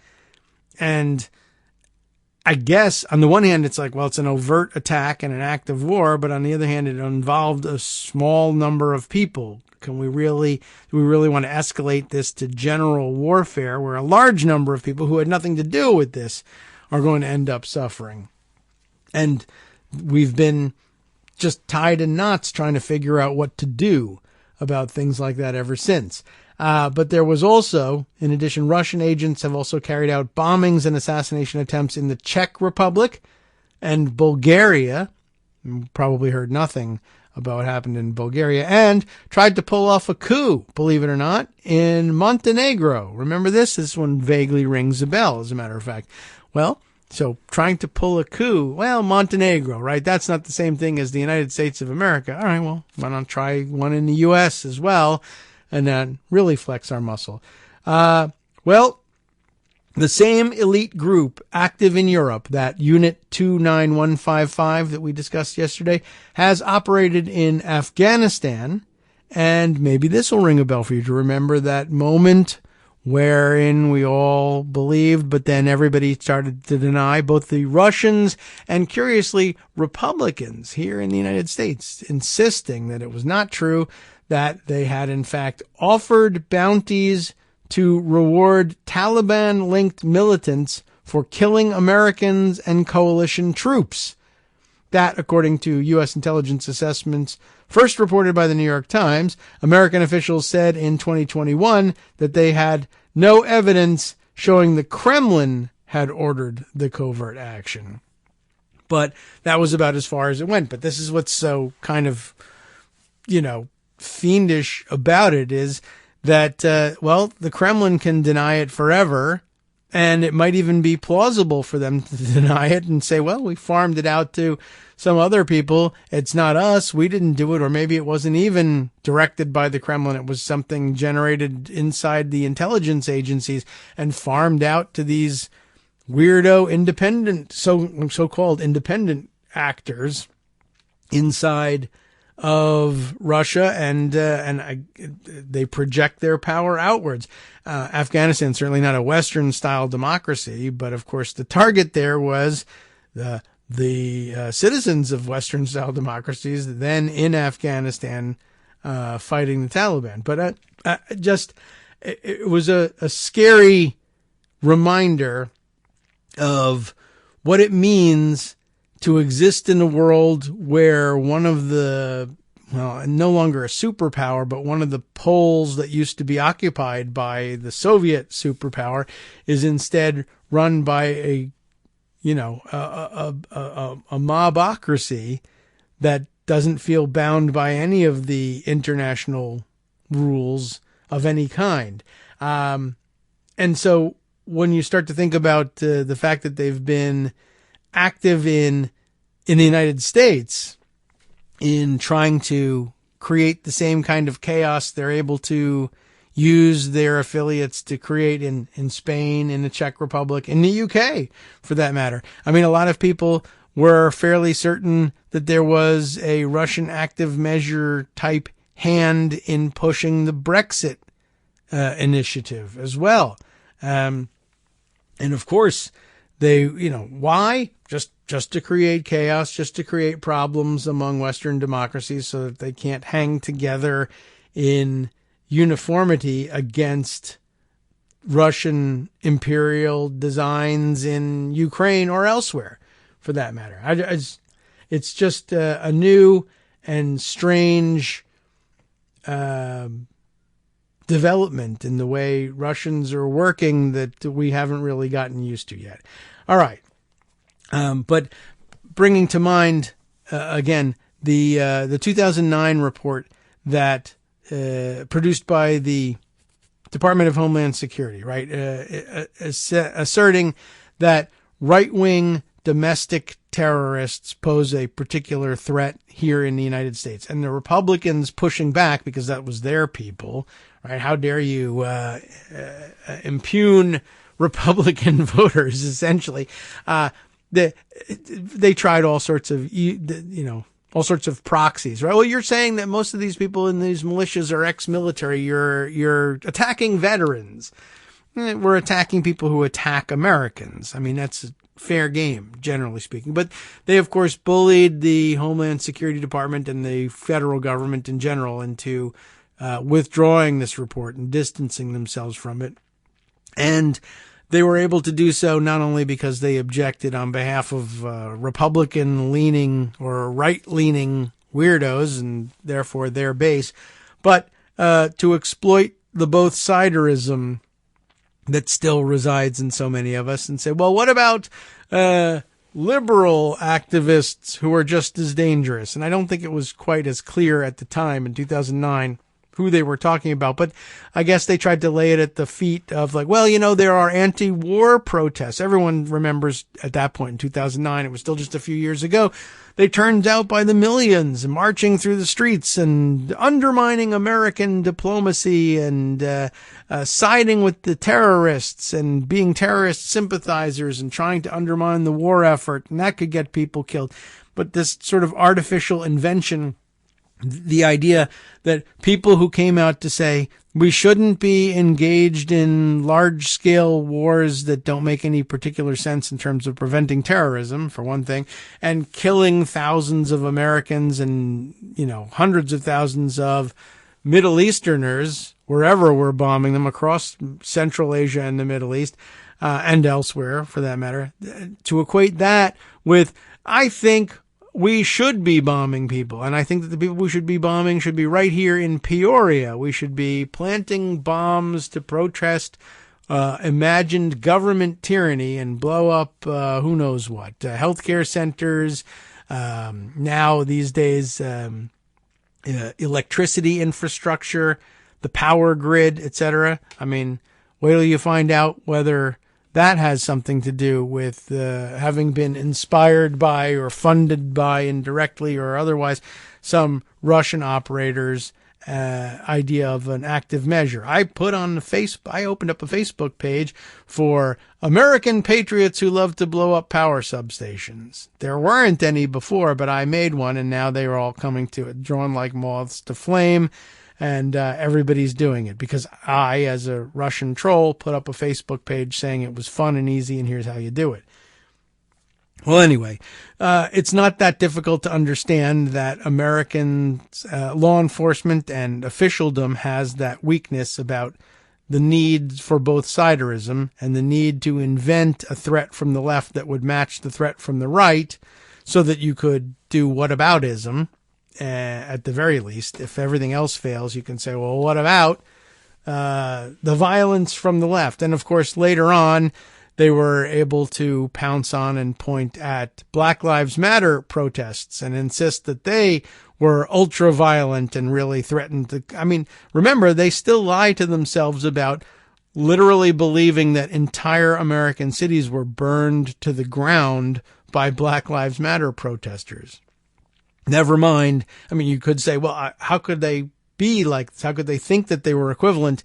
And I guess on the one hand, it's like, well, it's an overt attack and an act of war. But on the other hand, it involved a small number of people. Do we really want to escalate this to general warfare where a large number of people who had nothing to do with this are going to end up suffering? And we've been just tied in knots trying to figure out what to do about things like that ever since. But there was also, in addition, Russian agents have also carried out bombings and assassination attempts in the Czech Republic and Bulgaria. You probably heard nothing about what happened in Bulgaria, and tried to pull off a coup, believe it or not, in Montenegro. Remember this? This one vaguely rings a bell, as a matter of fact. Well, so trying to pull a coup, well, Montenegro, right? That's not the same thing as the United States of America. All right, well, why not try one in the U.S. as well, and then really flex our muscle? Well, the same elite group active in Europe, that Unit 29155 that we discussed yesterday, has operated in Afghanistan. And maybe this will ring a bell for you to remember that moment wherein we all believed, but then everybody started to deny, both the Russians and, curiously, Republicans here in the United States, insisting that it was not true, that they had, in fact, offered bounties to reward Taliban-linked militants for killing Americans and coalition troops. That, according to U.S. intelligence assessments first reported by the New York Times, American officials said in 2021 that they had no evidence showing the Kremlin had ordered the covert action. But that was about as far as it went. But this is what's so kind of, fiendish about it, is that, the Kremlin can deny it forever, and it might even be plausible for them to deny it and say, well, we farmed it out to some other people. It's not us. We didn't do it. Or maybe it wasn't even directed by the Kremlin. It was something generated inside the intelligence agencies and farmed out to these weirdo independent, so-called independent actors inside of Russia, and they project their power outwards. Afghanistan, certainly not a Western-style democracy, but of course the target there was the citizens of Western-style democracies then in Afghanistan fighting the Taliban. But it was a scary reminder of what it means to exist in a world where one of the, no longer a superpower, but one of the poles that used to be occupied by the Soviet superpower is instead run by a mobocracy that doesn't feel bound by any of the international rules of any kind. And so when you start to think about the fact that they've been active in the United States in trying to create the same kind of chaos they're able to use their affiliates to create in Spain, in the Czech Republic, in the UK, for that matter. I mean, a lot of people were fairly certain that there was a Russian active measure type hand in pushing the Brexit initiative as well. And of course, they, why? Just to create chaos, just to create problems among Western democracies so that they can't hang together in uniformity against Russian imperial designs in Ukraine or elsewhere, for that matter. It's just a new and strange development in the way Russians are working that we haven't really gotten used to yet. All right. But bringing to mind, again, the 2009 report that produced by the Department of Homeland Security, right, asserting that right-wing domestic terrorists pose a particular threat here in the United States. And the Republicans pushing back because that was their people, right? How dare you impugn Republican voters, essentially. They tried all sorts of, all sorts of proxies, right? Well, you're saying that most of these people in these militias are ex-military. You're attacking veterans. We're attacking people who attack Americans. I mean, that's fair game, generally speaking. But they, of course, bullied the Homeland Security Department and the federal government in general into withdrawing this report and distancing themselves from it. And they were able to do so not only because they objected on behalf of Republican-leaning or right-leaning weirdos and therefore their base, but to exploit the both-siderism that still resides in so many of us and say, well, what about liberal activists who are just as dangerous? And I don't think it was quite as clear at the time in 2009 who they were talking about, but I guess they tried to lay it at the feet of like, well, there are anti-war protests. Everyone remembers at that point in 2009, it was still just a few years ago. They turned out by the millions marching through the streets and undermining American diplomacy and siding with the terrorists and being terrorist sympathizers and trying to undermine the war effort. And that could get people killed. But this sort of artificial invention, the idea that people who came out to say we shouldn't be engaged in large-scale wars that don't make any particular sense in terms of preventing terrorism, for one thing, and killing thousands of Americans and, hundreds of thousands of Middle Easterners, wherever we're bombing them across Central Asia and the Middle East, and elsewhere, for that matter, to equate that with, I think, we should be bombing people. And I think that the people we should be bombing should be right here in Peoria. We should be planting bombs to protest imagined government tyranny and blow up who knows what. Healthcare centers, now these days, electricity infrastructure, the power grid, etc. I mean, wait till you find out whether that has something to do with having been inspired by or funded by indirectly or otherwise some Russian operators' idea of an active measure. I opened up a Facebook page for American patriots who love to blow up power substations. There weren't any before, but I made one, and now they are all coming to it, drawn like moths to flame. And everybody's doing it because I, as a Russian troll, put up a Facebook page saying it was fun and easy and here's how you do it. Well, anyway, it's not that difficult to understand that American law enforcement and officialdom has that weakness about the need for both siderism and the need to invent a threat from the left that would match the threat from the right so that you could do whataboutism, at the very least. If everything else fails, you can say, well, what about the violence from the left? And of course, later on, they were able to pounce on and point at Black Lives Matter protests and insist that they were ultra violent and really threatened to, I mean, remember, they still lie to themselves about literally believing that entire American cities were burned to the ground by Black Lives Matter protesters. Never mind. I mean, you could say, well, how could they be like this? How could they think that they were equivalent?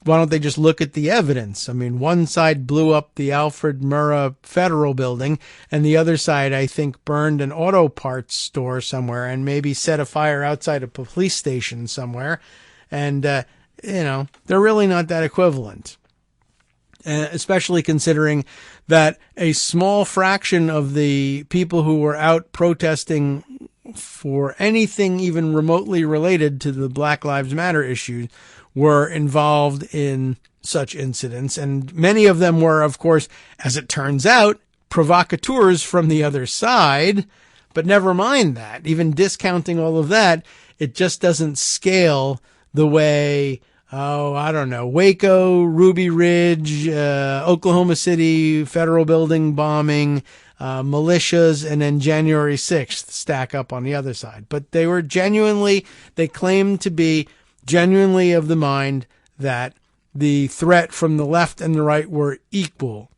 Why don't they just look at the evidence? I mean, one side blew up the Alfred Murrah Federal Building, and the other side, I think, burned an auto parts store somewhere and maybe set a fire outside a police station somewhere. And, they're really not that equivalent. Especially considering that a small fraction of the people who were out protesting for anything even remotely related to the Black Lives Matter issue were involved in such incidents. And many of them were, of course, as it turns out, provocateurs from the other side. But never mind that. Even discounting all of that, it just doesn't scale the way, Waco, Ruby Ridge, Oklahoma City, Federal Building bombing, militias, and then January 6th stack up on the other side. But they claimed to be genuinely of the mind that the threat from the left and the right were equal.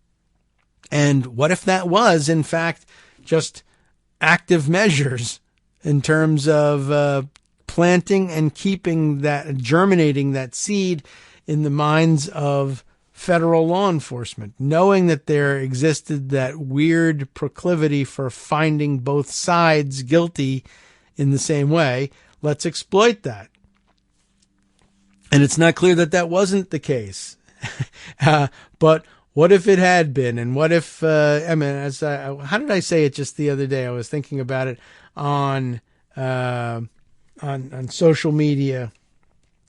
And what if that was, in fact, just active measures in terms of planting and keeping that, germinating that seed in the minds of federal law enforcement, knowing that there existed that weird proclivity for finding both sides guilty in the same way. Let's exploit that. And it's not clear that that wasn't the case. But what if it had been? And what if, how did I say it just the other day? I was thinking about it on social media.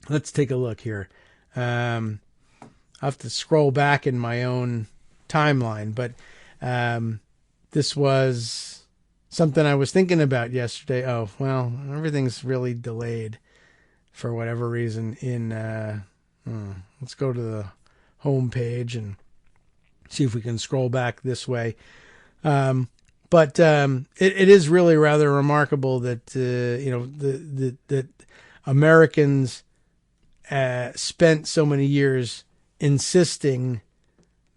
Let's take a look here. I'll have to scroll back in my own timeline, but this was something I was thinking about yesterday. Oh, well, everything's really delayed for whatever reason. Let's go to the home page and see if we can scroll back this way. But it is really rather remarkable that that Americans spent so many years insisting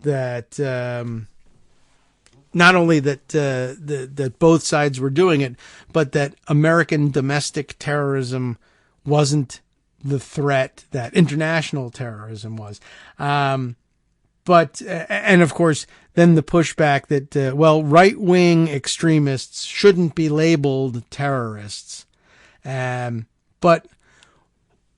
that not only that that both sides were doing it, but that American domestic terrorism wasn't the threat that international terrorism was. But of course, then the pushback that, right-wing extremists shouldn't be labeled terrorists. But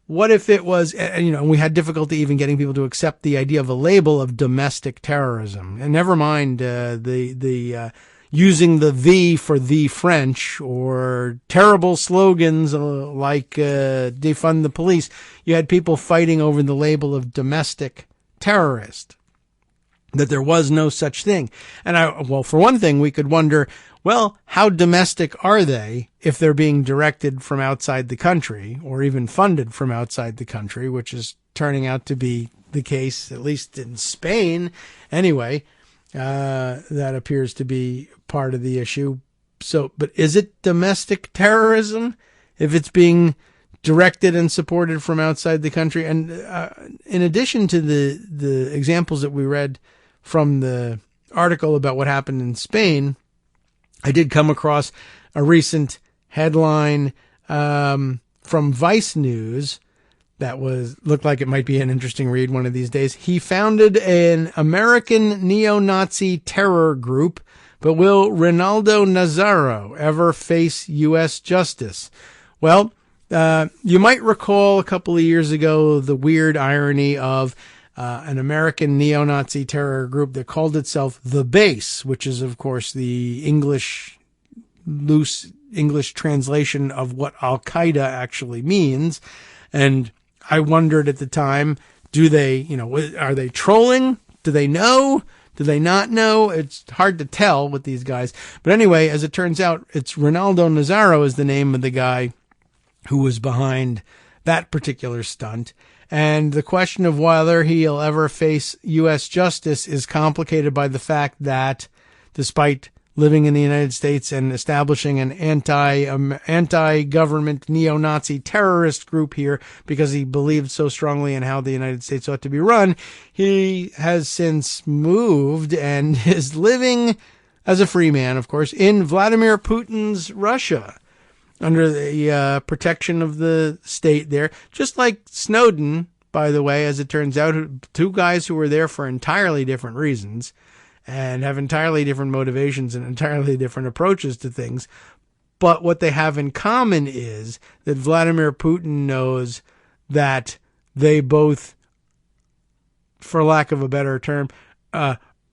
what if it was, we had difficulty even getting people to accept the idea of a label of domestic terrorism. And never mind the using the "the" for the French, or terrible slogans like defund the police. You had people fighting over the label of domestic terrorist, that there was no such thing. And for one thing, we could wonder, well, how domestic are they if they're being directed from outside the country, or even funded from outside the country, which is turning out to be the case, at least in Spain. Anyway, that appears to be part of the issue. So, but is it domestic terrorism if it's being directed and supported from outside the country? And in addition to the examples that we read from the article about what happened in Spain, I did come across a recent headline from Vice News that looked like it might be an interesting read one of these days. He founded an American neo-Nazi terror group, but will Ronaldo Nazário ever face U.S. justice? Well, you might recall a couple of years ago the weird irony of an American neo-Nazi terror group that called itself The Base, which is, of course, the loose English translation of what Al-Qaeda actually means. And I wondered at the time, are they trolling? Do they know? Do they not know? It's hard to tell with these guys. But anyway, as it turns out, it's Ronaldo Nazário is the name of the guy who was behind that particular stunt. And the question of whether he'll ever face U.S. justice is complicated by the fact that, despite living in the United States and establishing an anti-government neo-Nazi terrorist group here because he believed so strongly in how the United States ought to be run, he has since moved and is living as a free man, of course, in Vladimir Putin's Russia, under the protection of the state there. Just like Snowden, by the way, as it turns out, two guys who were there for entirely different reasons and have entirely different motivations and entirely different approaches to things. But what they have in common is that Vladimir Putin knows that they both, for lack of a better term,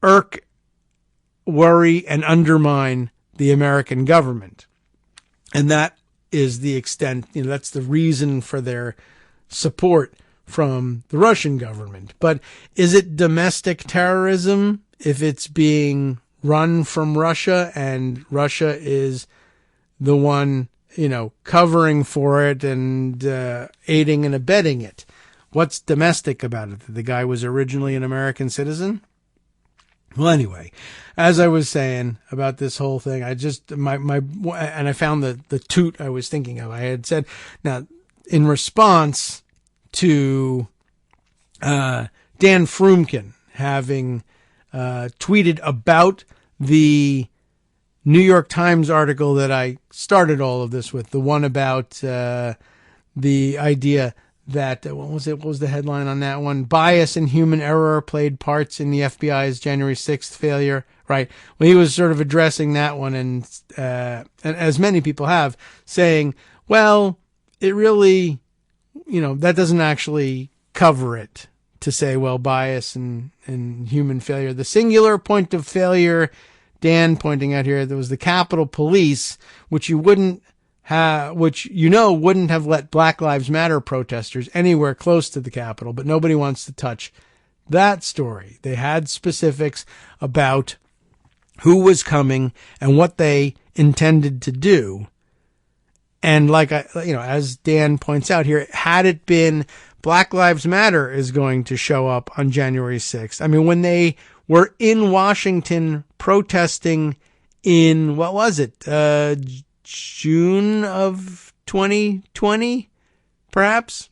irk, worry, and undermine the American government. And that is the extent, that's the reason for their support from the Russian government. But is it domestic terrorism if it's being run from Russia and Russia is the one, covering for it and aiding and abetting it? What's domestic about it? That the guy was originally an American citizen? Well, anyway, as I was saying about this whole thing, I just, and I found the toot I was thinking of. I had said, now, in response to Dan Frumkin having tweeted about the New York Times article that I started all of this with, the one about the idea that, what was it? What was the headline on that one? Bias and human error played parts in the FBI's January 6th failure. Right. Well, he was sort of addressing that one, and as many people have, saying, well, it really, that doesn't actually cover it to say, well, bias and human failure. The singular point of failure, Dan pointing out here, there was the Capitol Police, which wouldn't have let Black Lives Matter protesters anywhere close to the Capitol, but nobody wants to touch that story. They had specifics about who was coming and what they intended to do. And as Dan points out here, had it been Black Lives Matter is going to show up on January 6th. I mean, when they were in Washington protesting in, what was it? June of 2020, perhaps,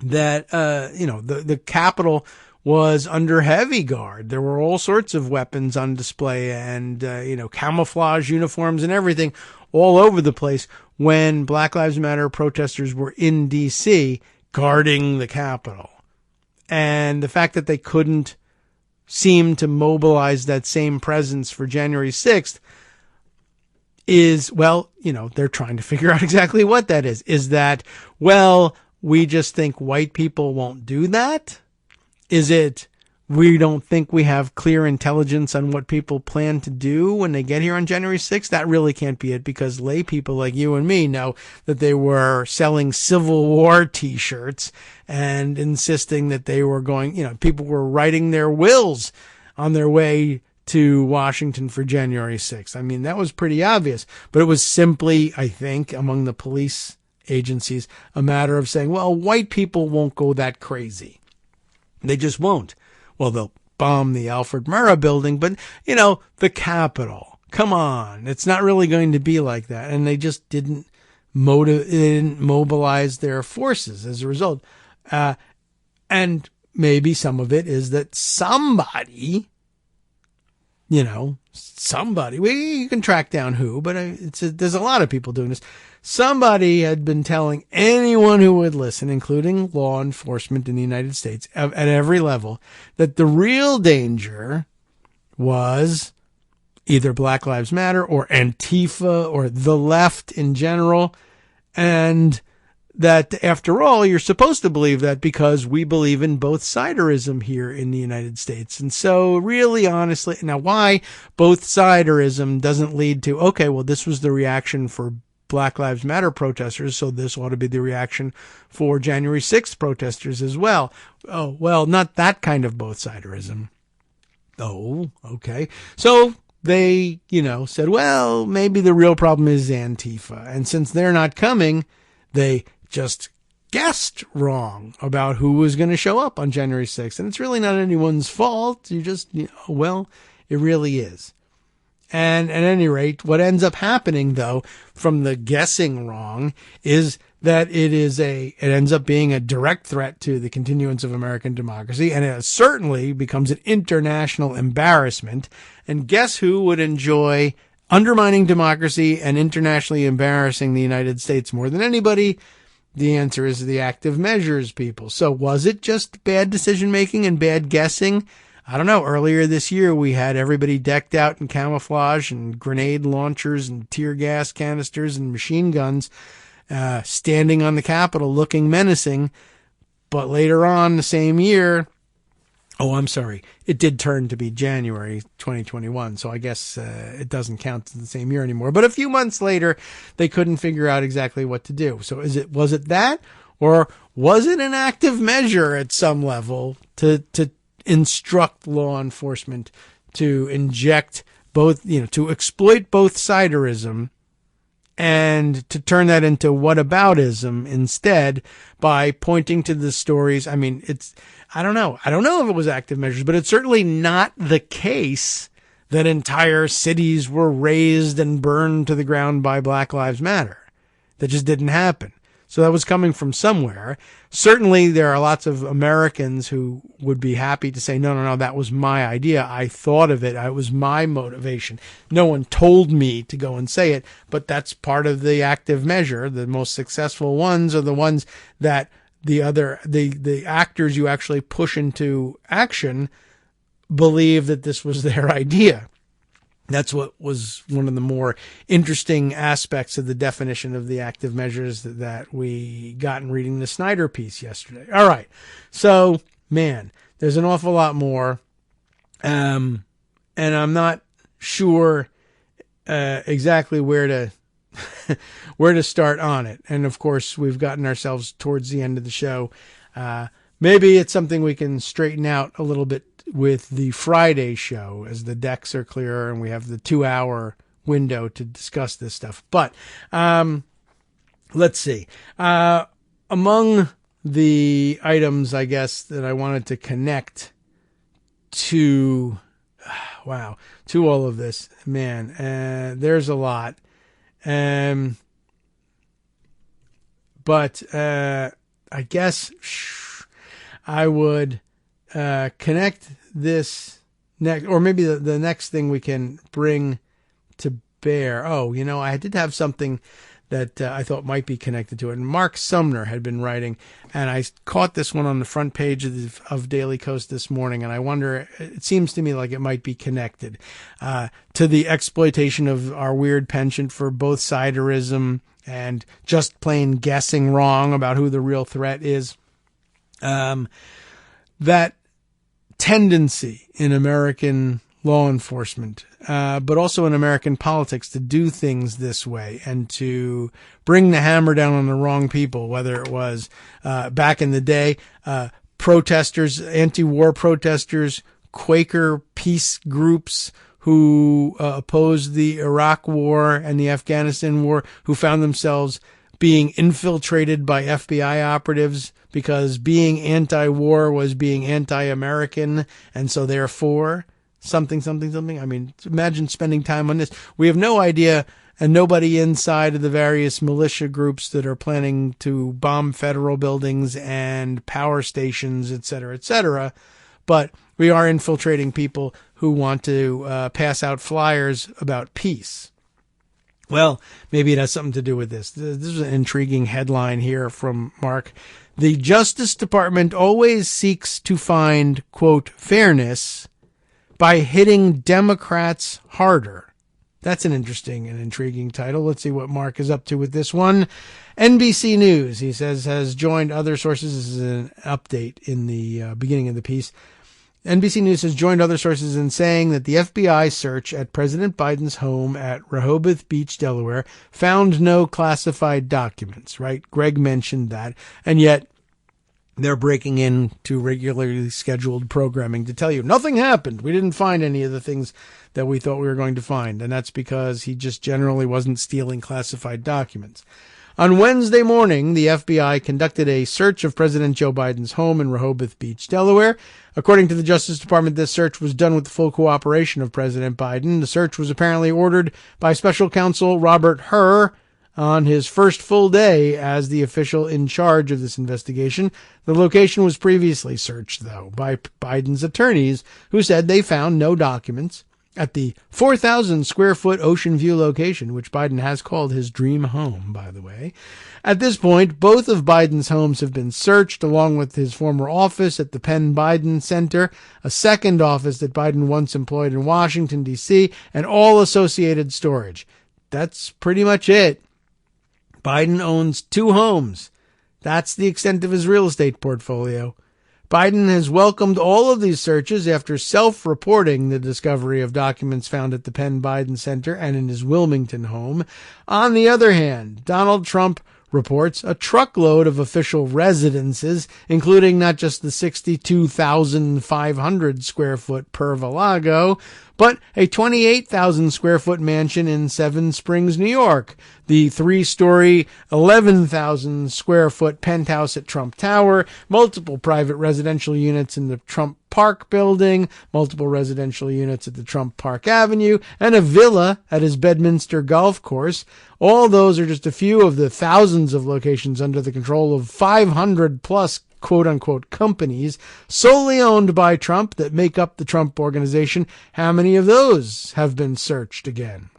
that, the Capitol was under heavy guard. There were all sorts of weapons on display and, camouflage uniforms and everything all over the place when Black Lives Matter protesters were in D.C. guarding the Capitol. And the fact that they couldn't seem to mobilize that same presence for January 6th is, they're trying to figure out exactly what that is. Is that, we just think white people won't do that? Is it we don't think we have clear intelligence on what people plan to do when they get here on January 6th? That really can't be it, because lay people like you and me know that they were selling Civil War T-shirts and insisting that they were going, people were writing their wills on their way to Washington for January 6th. I mean, that was pretty obvious, but it was simply, I think, among the police agencies, a matter of saying, well, white people won't go that crazy. They just won't. Well, they'll bomb the Alfred Murrah building, but, the Capitol. Come on. It's not really going to be like that. And they just didn't mobilize their forces as a result. And maybe some of it is that somebody, you can track down who, but there's a lot of people doing this. Somebody had been telling anyone who would listen, including law enforcement in the United States at every level, that the real danger was either Black Lives Matter or Antifa or the left in general. And that, after all, you're supposed to believe that because we believe in both siderism here in the United States. And so really, honestly, now why both siderism doesn't lead to, okay, well, this was the reaction for Black Lives Matter protesters, so this ought to be the reaction for January 6th protesters as well. Oh, well, not that kind of both siderism. Oh, okay. So they, said, well, maybe the real problem is Antifa. And since they're not coming, they just guessed wrong about who was going to show up on January 6th. And it's really not anyone's fault. You just, it really is. And at any rate, what ends up happening, though, from the guessing wrong, is that it ends up being a direct threat to the continuance of American democracy, and it certainly becomes an international embarrassment. And guess who would enjoy undermining democracy and internationally embarrassing the United States more than anybody? The answer is the active measures people. So was it just bad decision-making and bad guessing? I don't know. Earlier this year, we had everybody decked out in camouflage and grenade launchers and tear gas canisters and machine guns, standing on the Capitol looking menacing. But later on the same year, it did turn to be January 2021. So I guess it doesn't count as the same year anymore. But a few months later, they couldn't figure out exactly what to do. So was it that? Or was it an active measure at some level to instruct law enforcement to inject both, to exploit both siderism and to turn that into whataboutism instead by pointing to the stories? I mean, I don't know. I don't know if it was active measures, but it's certainly not the case that entire cities were razed and burned to the ground by Black Lives Matter. That just didn't happen. So that was coming from somewhere. Certainly there are lots of Americans who would be happy to say, no, that was my idea. I thought of it. It was my motivation. No one told me to go and say it, but that's part of the active measure. The most successful ones are the ones that the actors you actually push into action believe that this was their idea. That's what was one of the more interesting aspects of the definition of the active measures that we got in reading the Snyder piece yesterday. All right. So, man, there's an awful lot more. And I'm not sure exactly where to start on it. And of course, we've gotten ourselves towards the end of the show. Maybe it's something we can straighten out a little bit with the Friday show as the decks are clearer and we have the 2-hour window to discuss this stuff. But let's see. Among the items, I guess, that I wanted to connect to, to all of this, man, there's a lot. But I guess I would connect this next, or maybe the next thing we can bring to bear. Oh, I did have something that I thought might be connected to it. And Mark Sumner had been writing, and I caught this one on the front page of Daily Kos this morning, and I wonder, it seems to me like it might be connected to the exploitation of our weird penchant for both siderism and just plain guessing wrong about who the real threat is. That tendency in American law enforcement, but also in American politics, to do things this way and to bring the hammer down on the wrong people, whether it was back in the day, protesters, anti-war protesters, Quaker peace groups who opposed the Iraq War and the Afghanistan War, who found themselves being infiltrated by FBI operatives because being anti-war was being anti-American, and so therefore something. I mean, imagine spending time on this. We have no idea, and nobody inside of the various militia groups that are planning to bomb federal buildings and power stations, et cetera, but we are infiltrating people who want to pass out flyers about peace. Well, maybe it has something to do with this. This is an intriguing headline here from Mark. The Justice Department always seeks to find, quote, fairness by hitting Democrats harder. That's an interesting and intriguing title. Let's see what Mark is up to with this one. NBC News, he says, has joined other sources. This is an update in the beginning of the piece. NBC News has joined other sources in saying that the FBI search at President Biden's home at Rehoboth Beach, Delaware, found no classified documents, right? Greg mentioned that. And yet they're breaking into regularly scheduled programming to tell you nothing happened. We didn't find any of the things that we thought we were going to find. And that's because he just generally wasn't stealing classified documents. On Wednesday morning, the FBI conducted a search of President Joe Biden's home in Rehoboth Beach, Delaware. According to the Justice Department, this search was done with the full cooperation of President Biden. The search was apparently ordered by Special Counsel Robert Hur on his first full day as the official in charge of this investigation. The location was previously searched, though, by Biden's attorneys, who said they found no documents at the 4,000 square foot Ocean View location, which Biden has called his dream home, by the way. At this point, both of Biden's homes have been searched, along with his former office at the Penn Biden Center, a second office that Biden once employed in Washington, D.C., and all associated storage. That's pretty much it. Biden owns 2 homes. That's the extent of his real estate portfolio. Biden has welcomed all of these searches after self-reporting the discovery of documents found at the Penn Biden Center and in his Wilmington home. On the other hand, Donald Trump reports a truckload of official residences, including not just the 62,500 square foot Perva-Lago, but a 28,000 square foot mansion in Seven Springs, New York, the 3-story, 11,000 square foot penthouse at Trump Tower, multiple private residential units in the Trump Park building, multiple residential units at the Trump Park Avenue, and a villa at his Bedminster golf course. All those are just a few of the thousands of locations under the control of 500 plus quote-unquote companies solely owned by Trump that make up the Trump Organization. How many of those have been searched again?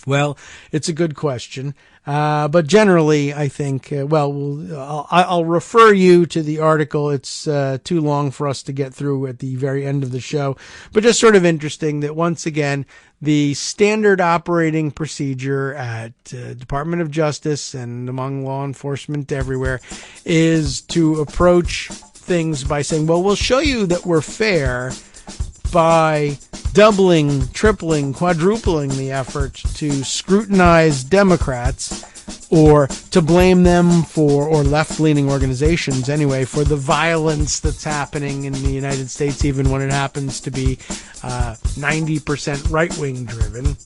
Well, it's a good question. But generally, I think, I'll refer you to the article. It's too long for us to get through at the very end of the show. But just sort of interesting that once again, the standard operating procedure at Department of Justice and among law enforcement everywhere is to approach things by saying, well, we'll show you that we're fair by doubling, tripling, quadrupling the effort to scrutinize Democrats or to blame them for, or left-leaning organizations anyway, for the violence that's happening in the United States, even when it happens to be 90% right-wing driven.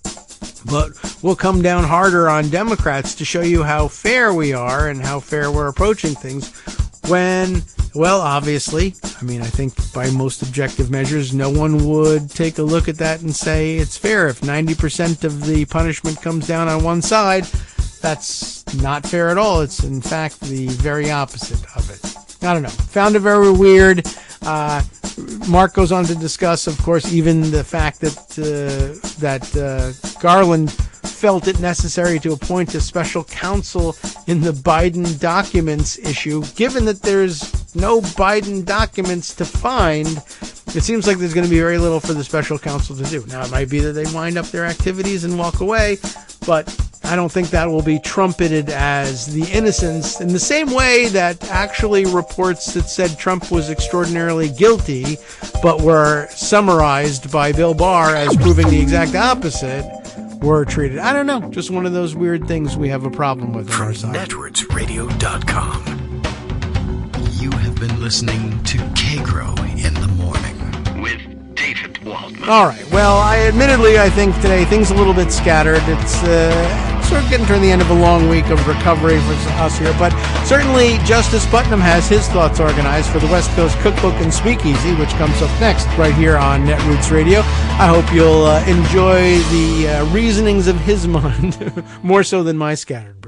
But we'll come down harder on Democrats to show you how fair we are and how fair we're approaching things when, well, obviously, I mean, I think by most objective measures, no one would take a look at that and say it's fair. If 90% of the punishment comes down on one side, that's not fair at all. It's, in fact, the very opposite of it. I don't know. Found it very weird. Mark goes on to discuss, of course, even the fact that Garland felt it necessary to appoint a special counsel in the Biden documents issue. Given that there's no Biden documents to find, it seems like there's going to be very little for the special counsel to do. Now, it might be that they wind up their activities and walk away, but I don't think that will be trumpeted as the innocence in the same way that actually reports that said Trump was extraordinarily guilty, but were summarized by Bill Barr as proving the exact opposite, were treated. I don't know. Just one of those weird things we have a problem with on our side. NetworksRadio.com. You have been listening to Kagro in the Morning with David Waldman. All right. Well, I think today things a little bit scattered. It's sort of getting toward the end of a long week of recovery for us here, but certainly Justice Putnam has his thoughts organized for the West Coast Cookbook and Speakeasy, which comes up next right here on Netroots Radio. I hope you'll enjoy the reasonings of his mind more so than my scattered.